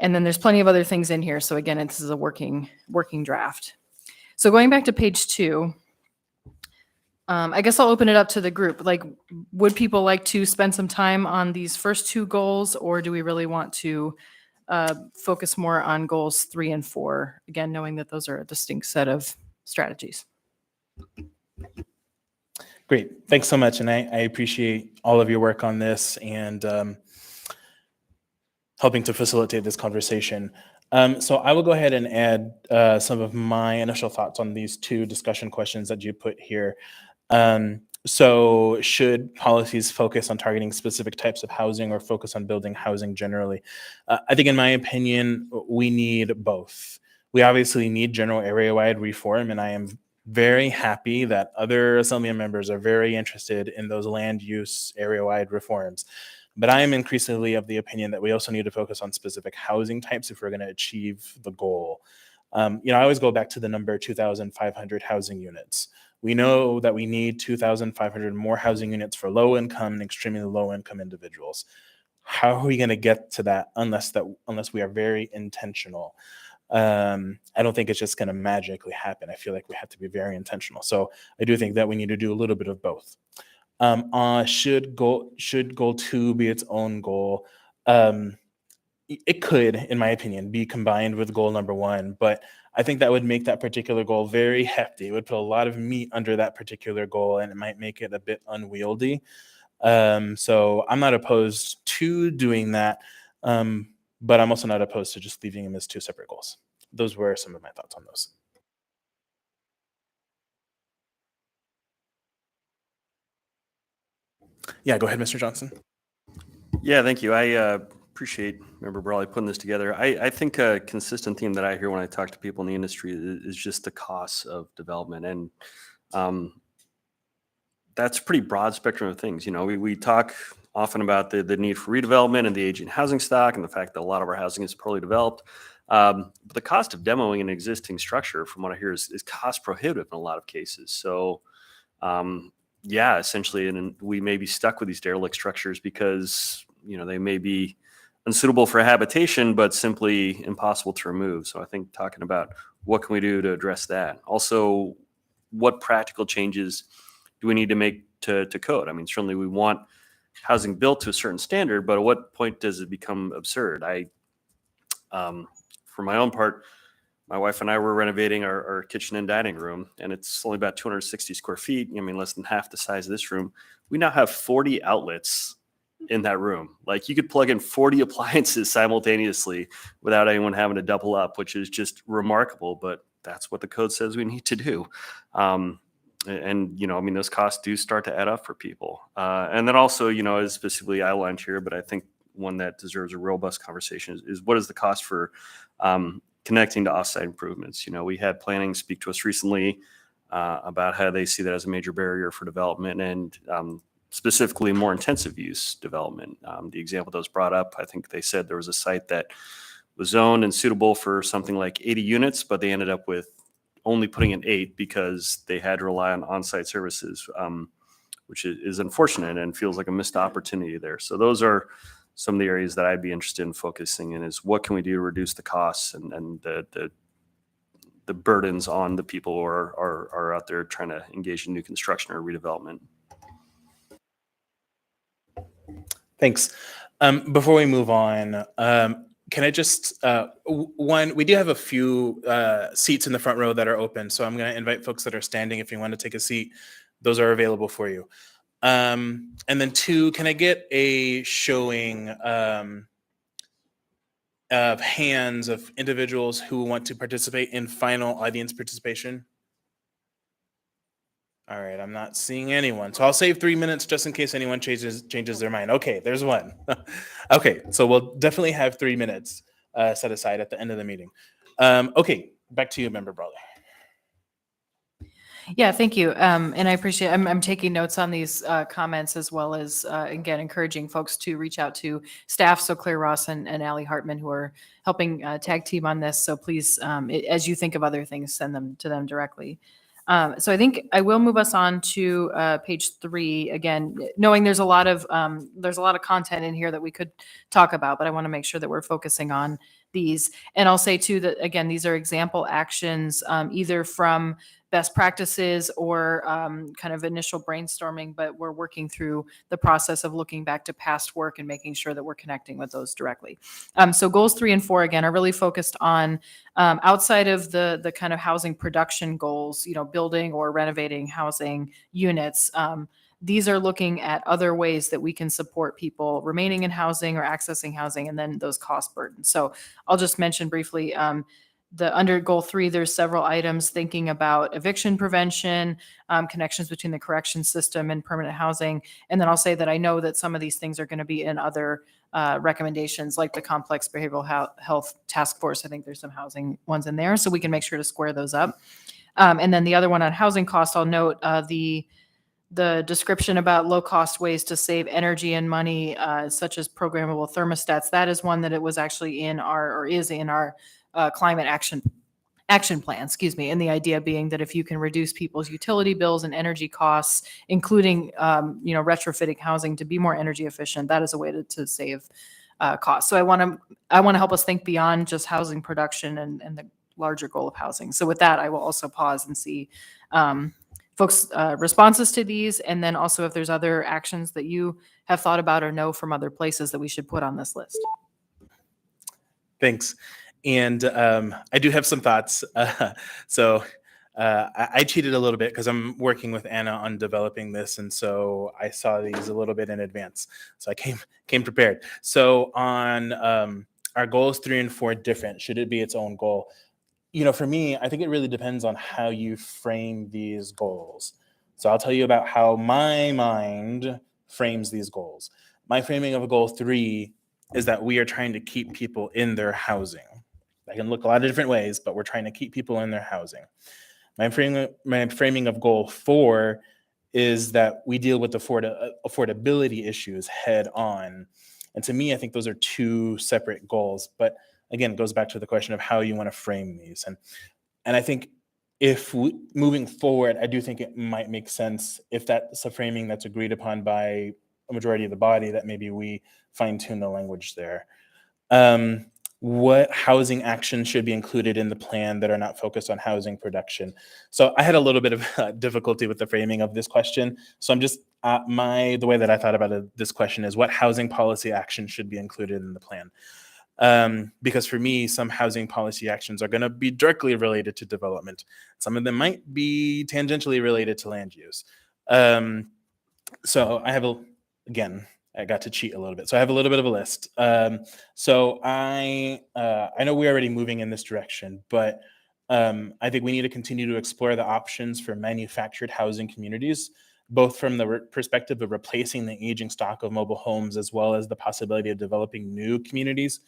And then there's plenty of other things in here. So again, this is a working draft. So going back to page 2, I guess I'll open it up to the group. Like, would people like to spend some time on these first 2 goals, or do we really want to focus more on goals 3 and 4? Again, knowing that those are a distinct set of strategies. Great. Thanks so much. And I appreciate all of your work on this and helping to facilitate this conversation. So I will go ahead and add some of my initial thoughts on these 2 discussion questions that you put here. So should policies focus on targeting specific types of housing or focus on building housing generally? I think in my opinion, we need both. We obviously need general area-wide reform, and I am very happy that other Assembly members are very interested in those land use area-wide reforms. But I am increasingly of the opinion that we also need to focus on specific housing types if we're going to achieve the goal. I always go back to the number 2,500 housing units. We know that we need 2,500 more housing units for low-income and extremely low-income individuals. How are we going to get to that unless we are very intentional? I don't think it's just going to magically happen. I feel like we have to be very intentional. So I do think that we need to do a little bit of both. Should goal 2 be its own goal? it could, in my opinion, be combined with goal number one, but I think that would make that particular goal very hefty. It would put a lot of meat under that particular goal, and it might make it a bit unwieldy. So I'm not opposed to doing that, but I'm also not opposed to just leaving them as two separate goals. Those were some of my thoughts on those. Yeah, go ahead, Mr. Johnson. Yeah, thank you. I appreciate Member Brawley putting this together. I think a consistent theme that I hear when I talk to people in the industry is just the costs of development. And that's a pretty broad spectrum of things. You know, we talk often about the need for redevelopment and the aging housing stock and the fact that a lot of our housing is poorly developed. But the cost of demoing an existing structure, from what I hear, is cost prohibitive in a lot of cases. So, yeah, essentially, and we may be stuck with these derelict structures because, you know, they may be unsuitable for habitation, but simply impossible to remove. So I think talking about what can we do to address that. Also, what practical changes do we need to make to code? I mean, certainly we want housing built to a certain standard, but at what point does it become absurd? For my own part, my wife and I were renovating our kitchen and dining room, and it's only about 260 square feet. I mean, less than half the size of this room. We now have 40 outlets in that room. Like, you could plug in 40 appliances simultaneously without anyone having to double up, which is just remarkable, but that's what the code says we need to do. And, you know, I mean, those costs do start to add up for people. And then also, you know, as specifically outlined here, but I think one that deserves a robust conversation is what is the cost for connecting to offsite improvements? You know, we had planning speak to us recently about how they see that as a major barrier for development and specifically more intensive use development. The example that was brought up, I think they said there was a site that was zoned and suitable for something like 80 units, but they ended up with only putting in 8 because they had to rely on on-site services, which is unfortunate and feels like a missed opportunity there. So those are some of the areas that I'd be interested in focusing in, is what can we do to reduce the costs and the burdens on the people who are out there trying to engage in new construction or redevelopment. Thanks. Before we move on, can I just, we do have a few seats in the front row that are open, so I'm going to invite folks that are standing. If you want to take a seat, those are available for you. And then 2, can I get a showing of hands of individuals who want to participate in final audience participation? All right, I'm not seeing anyone. So I'll save 3 minutes just in case anyone changes their mind. Okay, there's one. Okay, so we'll definitely have 3 minutes set aside at the end of the meeting. Okay, back to you, Member Brawley. Yeah, thank you. And I appreciate, I'm taking notes on these comments, as well as, again, encouraging folks to reach out to staff. So Claire Ross and Allie Hartman, who are helping tag team on this. So please, as you think of other things, send them to them directly. So I think I will move us on to page 3, again, knowing there's a lot of content in here that we could talk about, but I want to make sure that we're focusing on these. And I'll say too that, again, these are example actions, either from best practices or kind of initial brainstorming, but we're working through the process of looking back to past work and making sure that we're connecting with those directly. So goals 3 and 4, again, are really focused on outside of the kind of housing production goals, you know, building or renovating housing units. These are looking at other ways that we can support people remaining in housing or accessing housing, and then those cost burdens. So I'll just mention briefly, under goal 3, there's several items thinking about eviction prevention, connections between the correction system and permanent housing. And then I'll say that I know that some of these things are going to be in other recommendations, like the complex behavioral health task force. I think there's some housing ones in there, so we can make sure to square those up. And then the other one on housing costs, I'll note the description about low-cost ways to save energy and money, such as programmable thermostats. That is one that it was actually in our climate action plan, and the idea being that if you can reduce people's utility bills and energy costs, including retrofitting housing to be more energy efficient, that is a way to save costs. So I want to help us think beyond just housing production and the larger goal of housing. So with that, I will also pause and see folks' responses to these, and then also if there's other actions that you have thought about or know from other places that we should put on this list. Thanks. And I do have some thoughts. I cheated a little bit because I'm working with Anna on developing this, and so I saw these a little bit in advance. So I came prepared. So on our goals 3 and 4 different? Should it be its own goal? For me, I think it really depends on how you frame these goals. So I'll tell you about how my mind frames these goals. My framing of a goal 3 is that we are trying to keep people in their housing. That can look a lot of different ways, but we're trying to keep people in their housing. My framing of goal 4 is that we deal with affordability issues head on. And to me, I think those are 2 separate goals. But again, it goes back to the question of how you want to frame these. And I think moving forward, I do think it might make sense if that's a framing that's agreed upon by a majority of the body, that maybe we fine tune the language there. What housing actions should be included in the plan that are not focused on housing production? So I had a little bit of difficulty with the framing of this question. So I'm just the way that I thought about this question is, what housing policy actions should be included in the plan? Because for me, some housing policy actions are going to be directly related to development. Some of them might be tangentially related to land use. So I have I got to cheat a little bit. So I have a little bit of a list. So I know we're already moving in this direction, but I think we need to continue to explore the options for manufactured housing communities, both from the perspective of replacing the aging stock of mobile homes, as well as the possibility of developing new communities.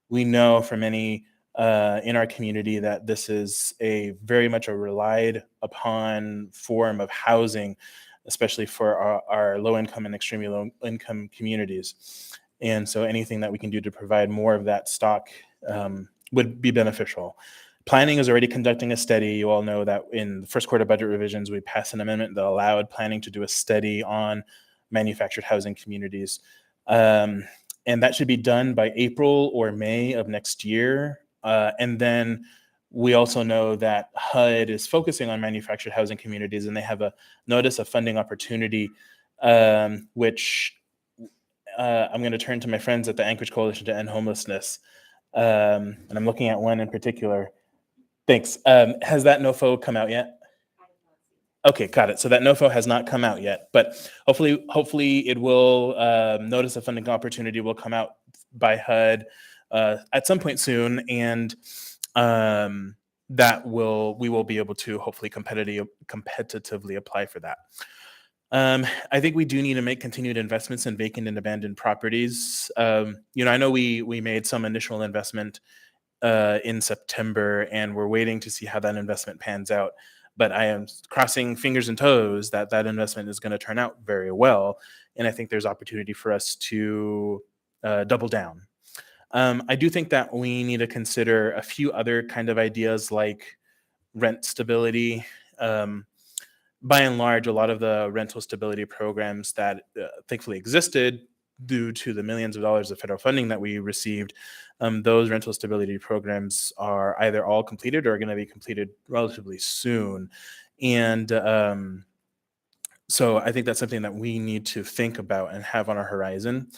We know from many in our community that this is very much a relied upon form of housing, especially for our low-income and extremely low-income communities. And so anything that we can do to provide more of that stock would be beneficial. Planning is already conducting a study. You all know that in the first quarter budget revisions, we passed an amendment that allowed planning to do a study on manufactured housing communities. And that should be done by April or May of next year. And then we also know that HUD is focusing on manufactured housing communities, and they have a notice of funding opportunity, which I'm going to turn to my friends at the Anchorage Coalition to End Homelessness. And I'm looking at one in particular. Thanks. Has that NOFO come out yet? Okay, got it. So that NOFO has not come out yet, but hopefully it will. Notice of funding opportunity will come out by HUD at some point soon, and we will be able to hopefully competitively apply for that. I think we do need to make continued investments in vacant and abandoned properties. I know we made some initial investment in September, and we're waiting to see how that investment pans out. But I am crossing fingers and toes that investment is going to turn out very well, and I think there's opportunity for us to double down. I do think that we need to consider a few other kind of ideas like rent stability. By and large, a lot of the rental stability programs that thankfully existed due to the millions of dollars of federal funding that we received, those rental stability programs are either all completed or are going to be completed relatively soon. And so I think that's something that we need to think about and have on our horizon.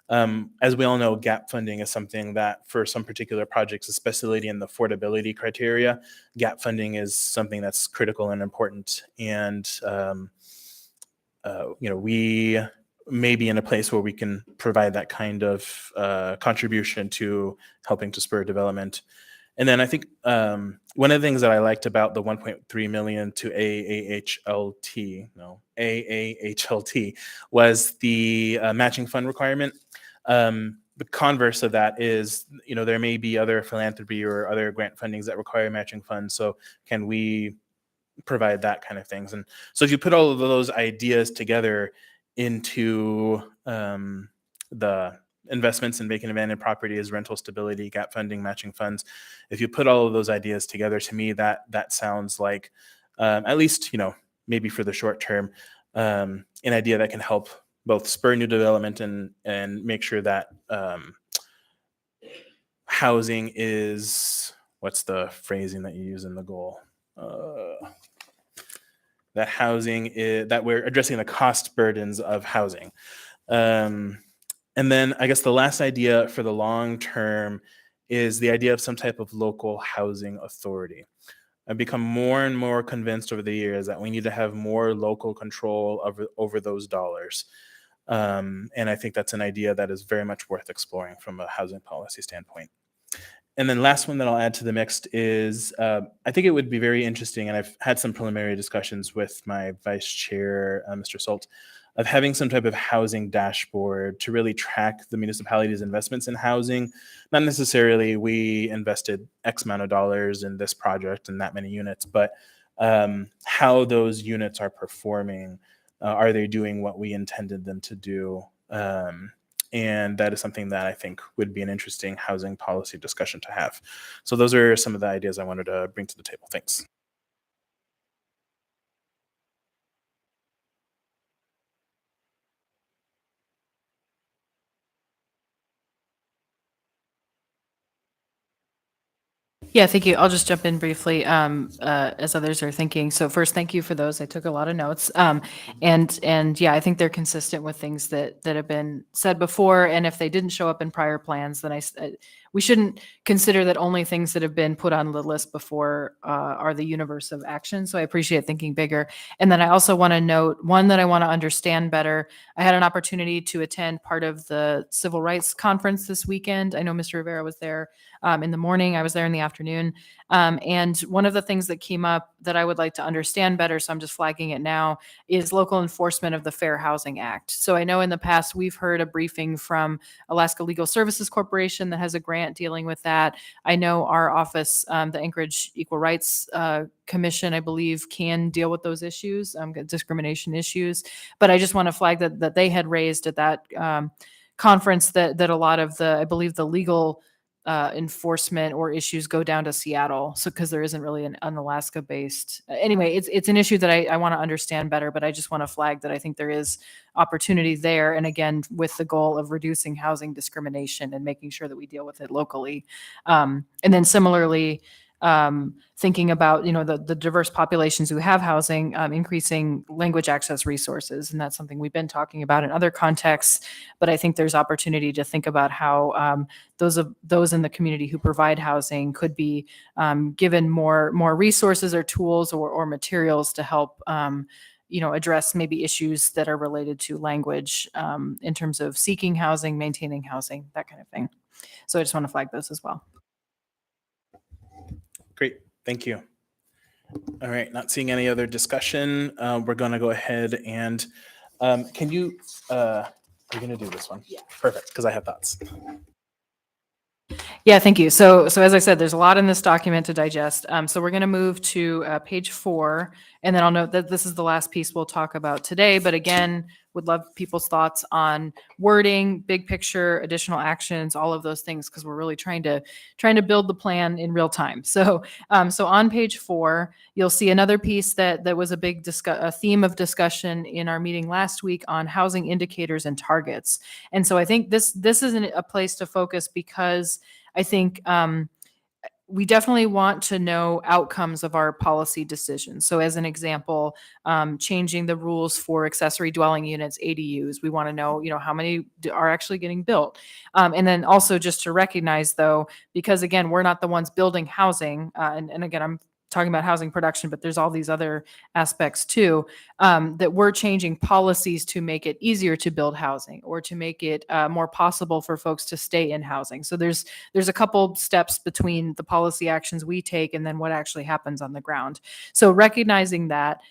As we all know, gap funding is something that for some particular projects, especially in the affordability criteria, gap funding is something that's critical and important. And, we may be in a place where we can provide that kind of contribution to helping to spur development. And then I think one of the things that I liked about the 1.3 million to AAHLT was the matching fund requirement. The converse of that is, there may be other philanthropy or other grant fundings that require matching funds. So can we provide that kind of things? And so if you put all of those ideas together into the investments in vacant abandoned properties, rental stability, gap funding, matching funds, if you put all of those ideas together, to me, that sounds like, at least, maybe for the short term, an idea that can help both spur new development and make sure that housing is, what's the phrasing that you use in the goal? That housing is, that we're addressing the cost burdens of housing. And then I guess the last idea for the long term is the idea of some type of local housing authority. I've become more and more convinced over the years that we need to have more local control over those dollars. And I think that's an idea that is very much worth exploring from a housing policy standpoint. And then last one that I'll add to the mix is I think it would be very interesting, and I've had some preliminary discussions with my vice chair, Mr. Salt, of having some type of housing dashboard to really track the municipality's investments in housing. Not necessarily we invested X amount of dollars in this project and that many units, but how those units are performing. Are they doing what we intended them to do? And that is something that I think would be an interesting housing policy discussion to have. So those are some of the ideas I wanted to bring to the table. Thanks. Yeah, thank you. I'll just jump in briefly as others are thinking. So first, thank you for those. I took a lot of notes. And yeah, I think they're consistent with things that have been said before. And if they didn't show up in prior plans, then we shouldn't consider that only things that have been put on the list before are the universe of action. So I appreciate thinking bigger. And then I also want to note one that I want to understand better. I had an opportunity to attend part of the civil rights conference this weekend. I know Mr. Rivera was there in the morning. I was there in the afternoon. And one of the things that came up that I would like to understand better, so I'm just flagging it now, is local enforcement of the Fair Housing Act. So I know in the past we've heard a briefing from Alaska Legal Services Corporation that has a grant dealing with that. I know our office, the Anchorage Equal Rights Commission, I believe, can deal with those issues, discrimination issues. But I just want to flag that they had raised at that conference that a lot of the, I believe, the legal enforcement or issues go down to Seattle. So because there isn't really an Alaska based. Anyway, it's an issue that I want to understand better, but I just want to flag that I think there is opportunity there. And again, with the goal of reducing housing discrimination and making sure that we deal with it locally. And then similarly, thinking about, the diverse populations who have housing, increasing language access resources. And that's something we've been talking about in other contexts, but I think there's opportunity to think about how those in the community who provide housing could be given more resources or tools or materials to help address maybe issues that are related to language in terms of seeking housing, maintaining housing, that kind of thing. So I just want to flag those as well. Great, thank you. All right, not seeing any other discussion. We're going to go ahead and can you, are you going to do this one? Yeah. Perfect, because I have thoughts. Yeah, thank you. So as I said, there's a lot in this document to digest. So we're going to move to page 4, and then I'll note that this is the last piece we'll talk about today. But again, would love people's thoughts on wording, big picture, additional actions, all of those things, because we're really trying to build the plan in real time. So on page 4, you'll see another piece that was a big a theme of discussion in our meeting last week on housing indicators and targets. And so I think this isn't a place to focus because I think we definitely want to know outcomes of our policy decisions. So as an example, changing the rules for accessory dwelling units, ADUs, we want to know, how many are actually getting built. And then also just to recognize though, because again, we're not the ones building housing. And again, I'm talking about housing production, but there's all these other aspects too, that we're changing policies to make it easier to build housing or to make it more possible for folks to stay in housing. So there's a couple steps between the policy actions we take and then what actually happens on the ground. So recognizing that,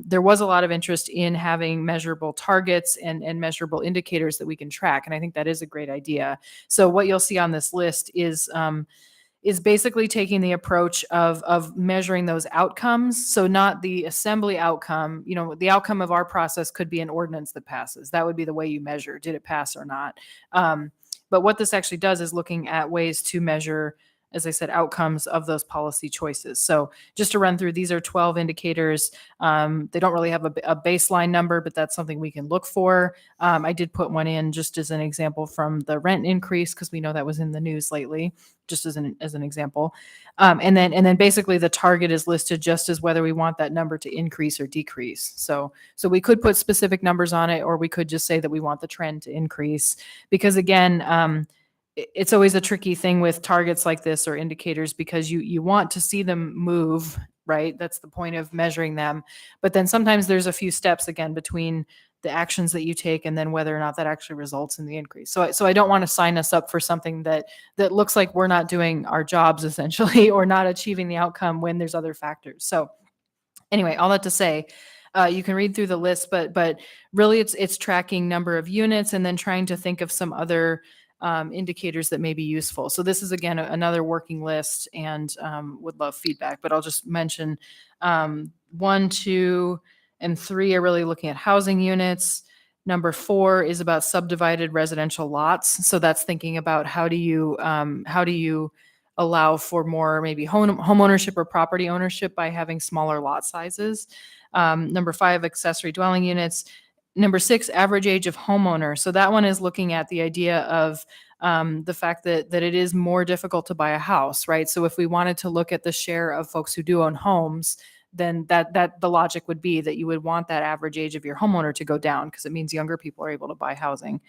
there was a lot of interest in having measurable targets and measurable indicators that we can track. And I think that is a great idea. So what you'll see on this list is basically taking the approach of measuring those outcomes. So not the assembly outcome, the outcome of our process could be an ordinance that passes. That would be the way you measure, did it pass or not? But what this actually does is looking at ways to measure, as I said, outcomes of those policy choices. So just to run through, these are 12 indicators. They don't really have a baseline number, but that's something we can look for. I did put one in just as an example from the rent increase, because we know that was in the news lately, just as an example. And then basically the target is listed just as whether we want that number to increase or decrease. So we could put specific numbers on it, or we could just say that we want the trend to increase, because again, it's always a tricky thing with targets like this or indicators because you want to see them move, right? That's the point of measuring them. But then sometimes there's a few steps again between the actions that you take and then whether or not that actually results in the increase. So I don't want to sign us up for something that looks like we're not doing our jobs essentially or not achieving the outcome when there's other factors. So anyway, all that to say, you can read through the list, but really it's tracking number of units and then trying to think of some other indicators that may be useful. So this is again another working list, and would love feedback. But I'll just mention 1, 2, and 3 are really looking at housing units. Number 4 is about subdivided residential lots. So that's thinking about how do you allow for more maybe home ownership or property ownership by having smaller lot sizes. Number 5, accessory dwelling units. Number 6, average age of homeowner. So that one is looking at the idea of the fact that it is more difficult to buy a house, right? So if we wanted to look at the share of folks who do own homes, then that the logic would be that you would want that average age of your homeowner to go down because it means younger people are able to buy housing.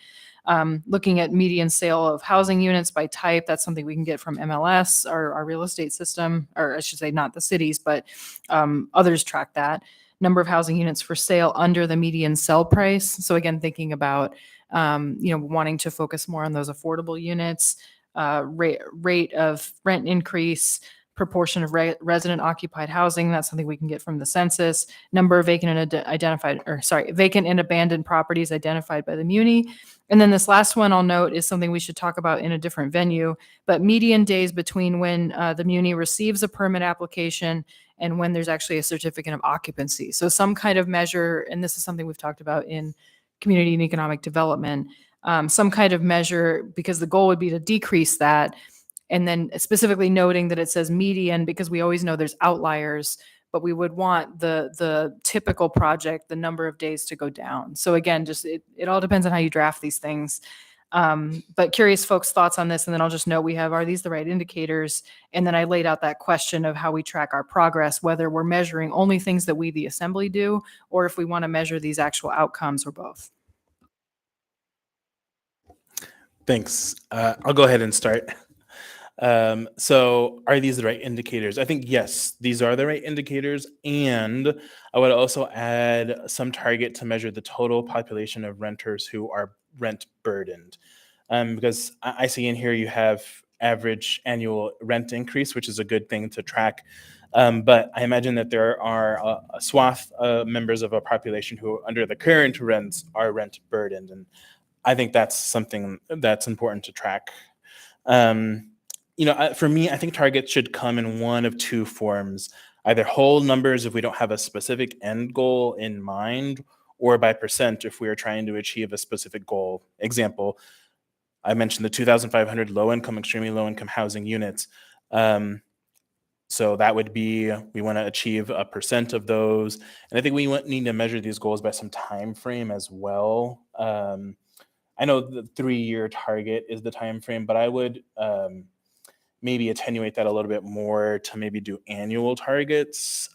Looking at median sale of housing units by type, that's something we can get from MLS, our real estate system, or I should say not the cities, but others track that. Number of housing units for sale under the median sell price. So again, thinking about wanting to focus more on those affordable units, rate of rent increase, proportion of resident occupied housing. That's something we can get from the census. Number of vacant and vacant and abandoned properties identified by the Muni. And then this last one I'll note is something we should talk about in a different venue, but median days between when the Muni receives a permit application and when there's actually a certificate of occupancy. So some kind of measure, and this is something we've talked about in community and economic development, some kind of measure, because the goal would be to decrease that. And then specifically noting that it says median, because we always know there's outliers, but we would want the typical project, the number of days to go down. So again, just it all depends on how you draft these things. But curious folks' thoughts on this, and then I'll just note are these the right indicators? And then I laid out that question of how we track our progress, whether we're measuring only things that we, the assembly, do, or if we want to measure these actual outcomes or both. Thanks. I'll go ahead and start. So are these the right indicators? I think, yes, these are the right indicators. And I would also add some target to measure the total population of renters who are rent burdened. Because I see in here you have average annual rent increase, which is a good thing to track. But I imagine that there are a swath of members of a population who under the current rents are rent burdened. And I think that's something that's important to track. For me, I think targets should come in one of two forms, either whole numbers if we don't have a specific end goal in mind, or by percent if we are trying to achieve a specific goal. Example, I mentioned the 2,500 low-income, extremely low-income housing units. So that would be, we want to achieve a percent of those. And I think we need to measure these goals by some time frame as well. I know the 3-year target is the time frame, but I would maybe attenuate that a little bit more to maybe do annual targets,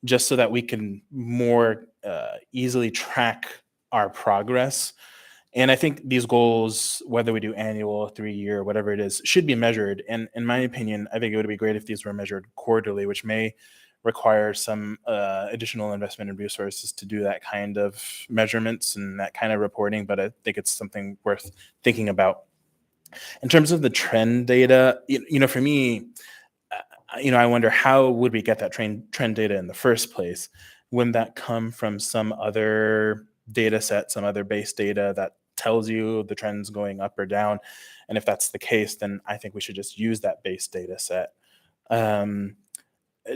just so that we can more easily track our progress. And I think these goals, whether we do annual, 3-year, whatever it is, should be measured. And in my opinion, I think it would be great if these were measured quarterly, which may require some additional investment and resources to do that kind of measurements and that kind of reporting. But I think it's something worth thinking about. In terms of the trend data, for me, I wonder how would we get that trend data in the first place? Wouldn't that come from some other data set, some other base data that tells you the trends going up or down? And if that's the case, then I think we should just use that base data set.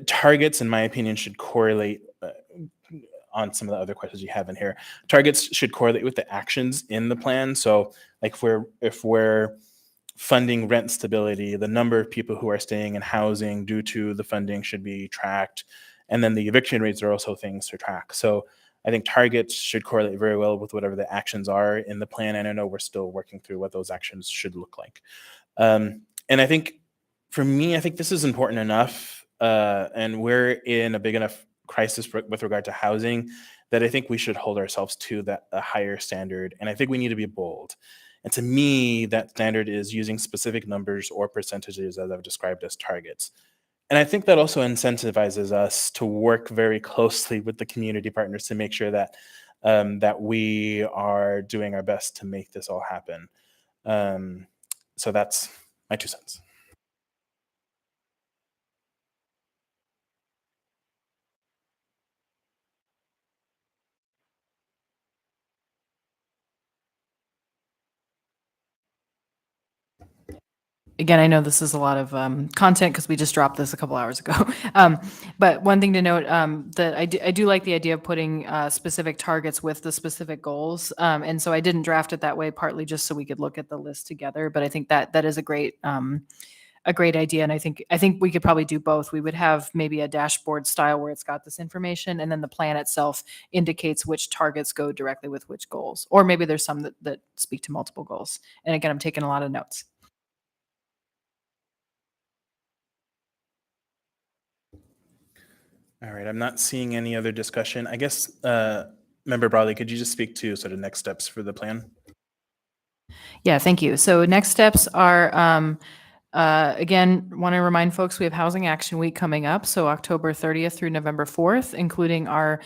Targets, in my opinion, should correlate on some of the other questions you have in here. Targets should correlate with the actions in the plan. So like if we're funding rent stability, the number of people who are staying in housing due to the funding should be tracked. And then the eviction rates are also things to track. So I think targets should correlate very well with whatever the actions are in the plan. And I know we're still working through what those actions should look like. And I think for me, I think this is important enough. And we're in a big enough crisis with regard to housing that I think we should hold ourselves to a higher standard. And I think we need to be bold. And to me, that standard is using specific numbers or percentages as I've described as targets. And I think that also incentivizes us to work very closely with the community partners to make sure that that we are doing our best to make this all happen. So that's my 2 cents. Again, I know this is a lot of content because we just dropped this a couple hours ago. But one thing to note, that I do like the idea of putting specific targets with the specific goals. And so I didn't draft it that way, partly just so we could look at the list together. But I think that is a great idea. And I think we could probably do both. We would have maybe a dashboard style where it's got this information, and then the plan itself indicates which targets go directly with which goals. Or maybe there's some that speak to multiple goals. And again, I'm taking a lot of notes. All right, I'm not seeing any other discussion. I guess, Member Brawley, could you just speak to sort of next steps for the plan? Yeah, thank you. So next steps are, again, want to remind folks we have Housing Action Week coming up. So October 30th through November 4th, including our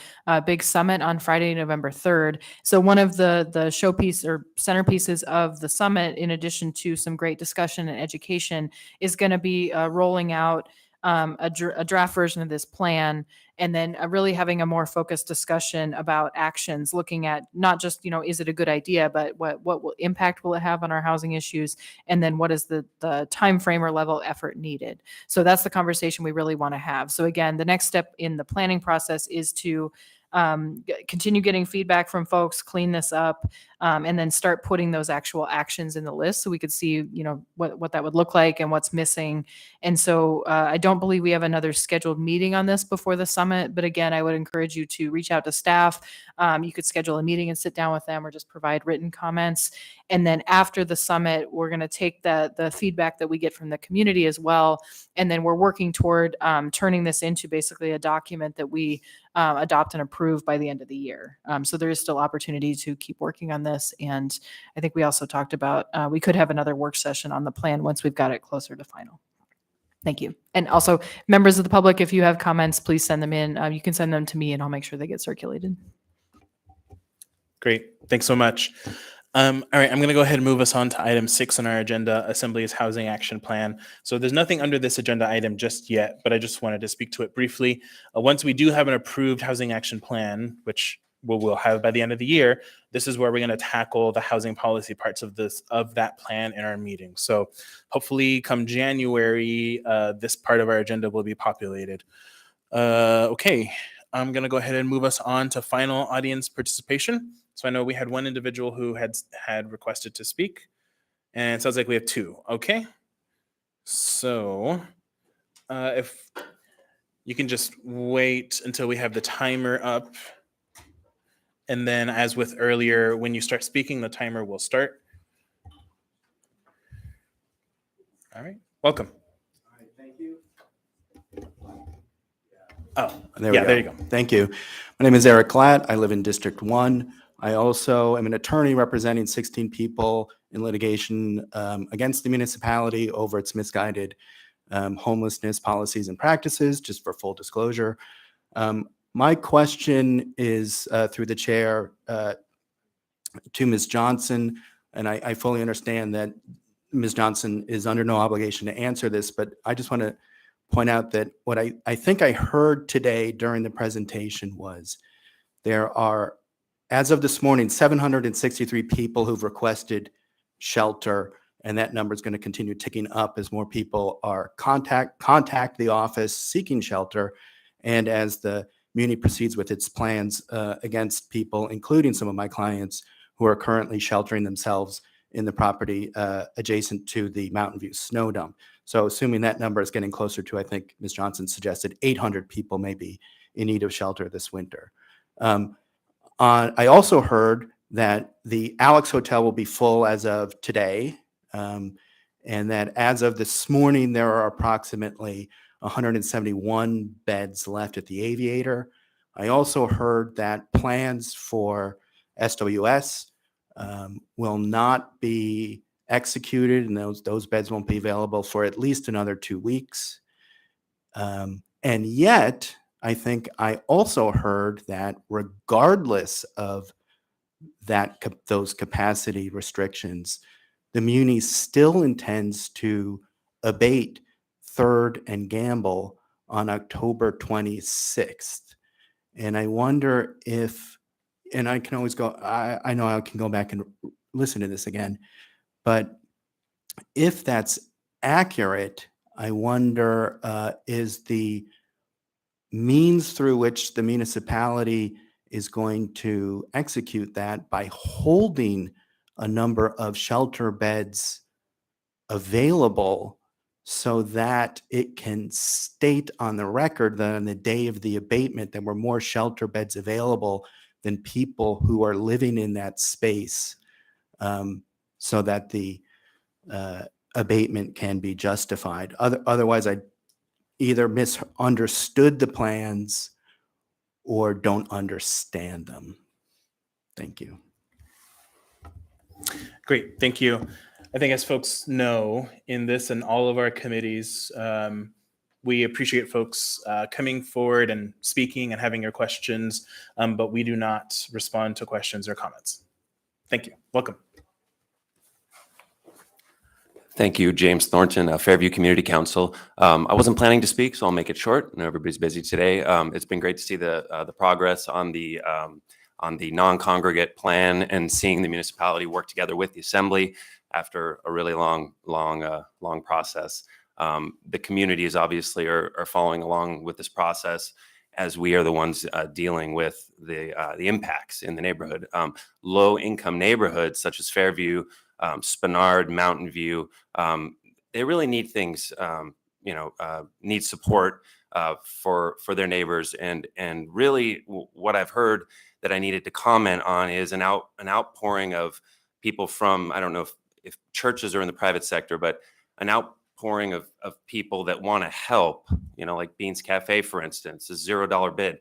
big summit on Friday, November 3rd. So one of the showpiece or centerpieces of the summit, in addition to some great discussion and education, is going to be rolling out a draft version of this plan, and then really having a more focused discussion about actions, looking at not just, is it a good idea, but what impact will it have on our housing issues, and then what is the time frame or level of effort needed. So that's the conversation we really want to have. So again, the next step in the planning process is to continue getting feedback from folks, clean this up, and then start putting those actual actions in the list so we could see, what that would look like and what's missing. And so I don't believe we have another scheduled meeting on this before the summit, but again, I would encourage you to reach out to staff. You could schedule a meeting and sit down with them, or just provide written comments. And then after the summit, we're going to take the feedback that we get from the community as well. And then we're working toward turning this into basically a document that we adopt and approve by the end of the year. So there is still opportunity to keep working on this. And I think we also talked about, we could have another work session on the plan once we've got it closer to final. Thank you. And also, members of the public, if you have comments, please send them in. You can send them to me and I'll make sure they get circulated. Great. Thanks so much. All right, I'm going to go ahead and move us on to item 6 on our agenda, Assembly's Housing Action Plan. So there's nothing under this agenda item just yet, but I just wanted to speak to it briefly. Once we do have an approved Housing Action Plan, which we'll have by the end of the year, this is where we're going to tackle the housing policy parts of that plan in our meeting. So hopefully come January, this part of our agenda will be populated. Okay, I'm going to go ahead and move us on to final audience participation. So I know we had one individual who had requested to speak, and it sounds like we have 2. Okay. So if you can just wait until we have the timer up. And then, as with earlier, when you start speaking, the timer will start. All right. Welcome. All right, thank you. Oh, There yeah, we go. there you go. Thank you. My name is Eric Glatt. I live in District 1. I also am an attorney representing 16 people in litigation against the municipality over its misguided homelessness policies and practices, just for full disclosure. My question is through the chair to Ms. Johnson, and I fully understand that Ms. Johnson is under no obligation to answer this, but I just want to point out that what I think I heard today during the presentation was there are, as of this morning, 763 people who've requested shelter, and that number is going to continue ticking up as more people are contact the office seeking shelter, and as the Muni proceeds with its plans against people, including some of my clients who are currently sheltering themselves in the property adjacent to the Mountain View Snow Dome. So assuming that number is getting closer to, I think Ms. Johnson suggested, 800 people may be in need of shelter this winter. I also heard that the Alex Hotel will be full as of today, and that as of this morning, there are approximately 171 beds left at the Aviator. I also heard that plans for SWS will not be executed, and those beds won't be available for at least another 2 weeks. And yet, I think I also heard that regardless of those capacity restrictions, the Muni still intends to abate Third and Gamble on October 26th. And I wonder if, and I can always go, I know I can go back and listen to this again, but if that's accurate, I wonder, is the means through which the municipality is going to execute that by holding a number of shelter beds available so that it can state on the record that on the day of the abatement there were more shelter beds available than people who are living in that space, so that the abatement can be justified. Otherwise, I either misunderstood the plans or don't understand them. Thank you. Great, thank you. I think as folks know, in this and all of our committees, we appreciate folks coming forward and speaking and having your questions, but we do not respond to questions or comments. Thank you. Welcome. Thank you, James Thornton, Fairview Community Council. I wasn't planning to speak, so I'll make it short. I know everybody's busy today. It's been great to see the progress on the non-congregate plan and seeing the municipality work together with the assembly after a really long process. The communities obviously are following along with this process as we are the ones dealing with the impacts in the neighborhood. Low-income neighborhoods such as Fairview, Spenard, Mountain View, they really need things, need support for their neighbors. And really what I've heard that I needed to comment on is an outpouring of people from, I don't know if churches are in the private sector, but an outpouring of people that want to help, like Beans Cafe, for instance, a $0 bid.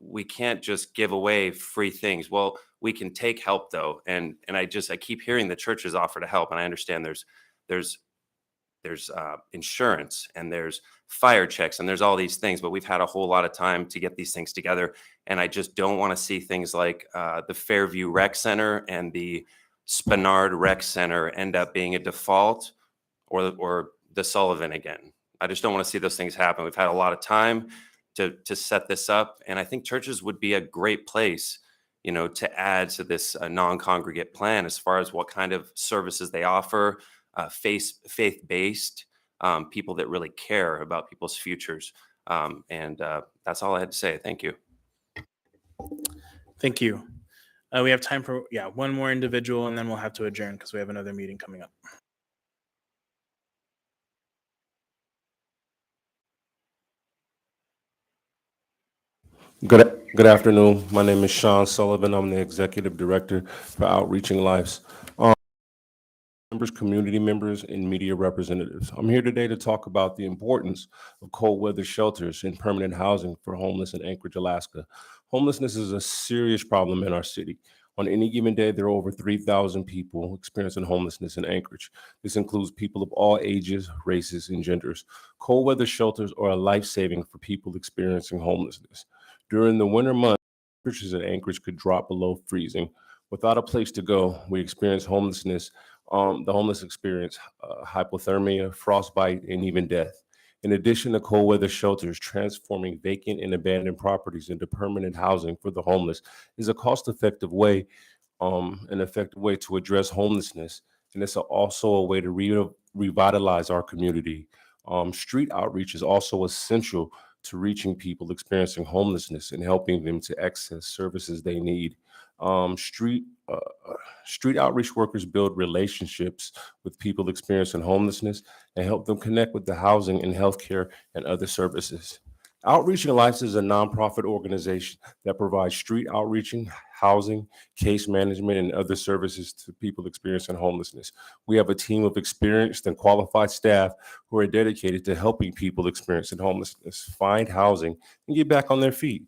We can't just give away free things. Well, we can take help though. And I keep hearing the churches offer to help. And I understand there's insurance and there's fire checks and there's all these things, but we've had a whole lot of time to get these things together. And I just don't want to see things like the Fairview Rec Center and the Spenard Rec Center end up being a default or the Sullivan again. I just don't want to see those things happen. We've had a lot of time to set this up. And I think churches would be a great place, to add to this non-congregate plan as far as what kind of services they offer, faith-based, people that really care about people's futures. And that's all I had to say. Thank you. Thank you. We have time for, one more individual, and then we'll have to adjourn because we have another meeting coming up. Good afternoon. My name is Sean Sullivan. I'm the Executive Director for Outreaching Lives. Members, community members, and media representatives. I'm here today to talk about the importance of cold weather shelters and permanent housing for homeless in Anchorage, Alaska. Homelessness is a serious problem in our city. On any given day, there are over 3,000 people experiencing homelessness in Anchorage. This includes people of all ages, races, and genders. Cold weather shelters are a life-saving for people experiencing homelessness. During the winter months, temperatures in Anchorage could drop below freezing. Without a place to go, we experience homelessness. The homeless experience hypothermia, frostbite, and even death. In addition to cold weather shelters, transforming vacant and abandoned properties into permanent housing for the homeless is a cost-effective way, to address homelessness. And it's also a way to revitalize our community. Street outreach is also essential to reaching people experiencing homelessness and helping them to access services they need. Street outreach workers build relationships with people experiencing homelessness and help them connect with the housing and healthcare and other services. Outreaching Lives is a nonprofit organization that provides street outreaching, housing, case management, and other services to people experiencing homelessness. We have a team of experienced and qualified staff who are dedicated to helping people experiencing homelessness find housing and get back on their feet.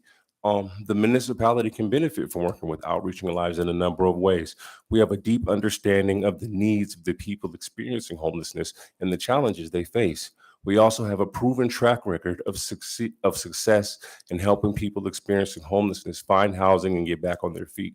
The municipality can benefit from working with Outreaching Lives in a number of ways. We have a deep understanding of the needs of the people experiencing homelessness and the challenges they face. We also have a proven track record of success in helping people experiencing homelessness find housing and get back on their feet.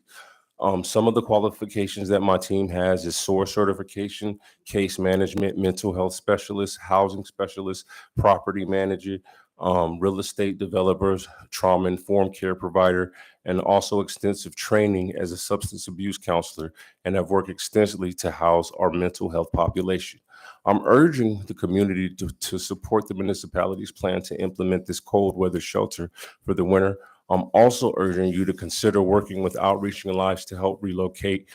Some of the qualifications that my team has is SOAR certification, case management, mental health specialist, housing specialist, property manager, real estate developers, trauma-informed care provider, and also extensive training as a substance abuse counselor, and have worked extensively to house our mental health population. I'm urging the community to support the municipality's plan to implement this cold weather shelter for the winter. I'm also urging you to consider working with Outreaching Lives to help relocate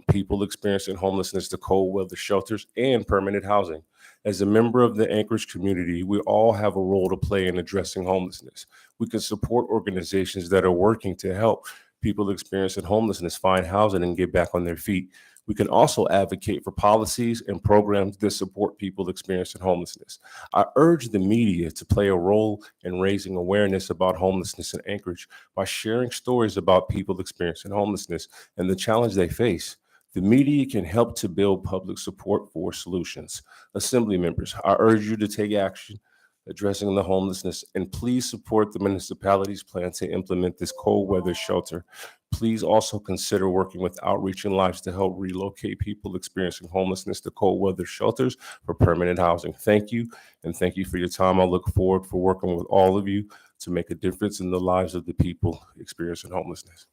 people experiencing homelessness to cold weather shelters and permanent housing. As a member of the Anchorage community, we all have a role to play in addressing homelessness. We can support organizations that are working to help people experiencing homelessness find housing and get back on their feet. We can also advocate for policies and programs that support people experiencing homelessness. I urge the media to play a role in raising awareness about homelessness in Anchorage by sharing stories about people experiencing homelessness and the challenge they face. The media can help to build public support for solutions. Assembly members, I urge you to take action addressing the homelessness, and please support the municipality's plan to implement this cold weather shelter. Please also consider working with Outreaching Lives to help relocate people experiencing homelessness to cold weather shelters for permanent housing. Thank you, and thank you for your time. I look forward for working with all of you to make a difference in the lives of the people experiencing homelessness.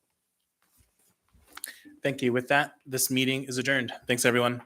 Thank you. With that, this meeting is adjourned. Thanks, everyone.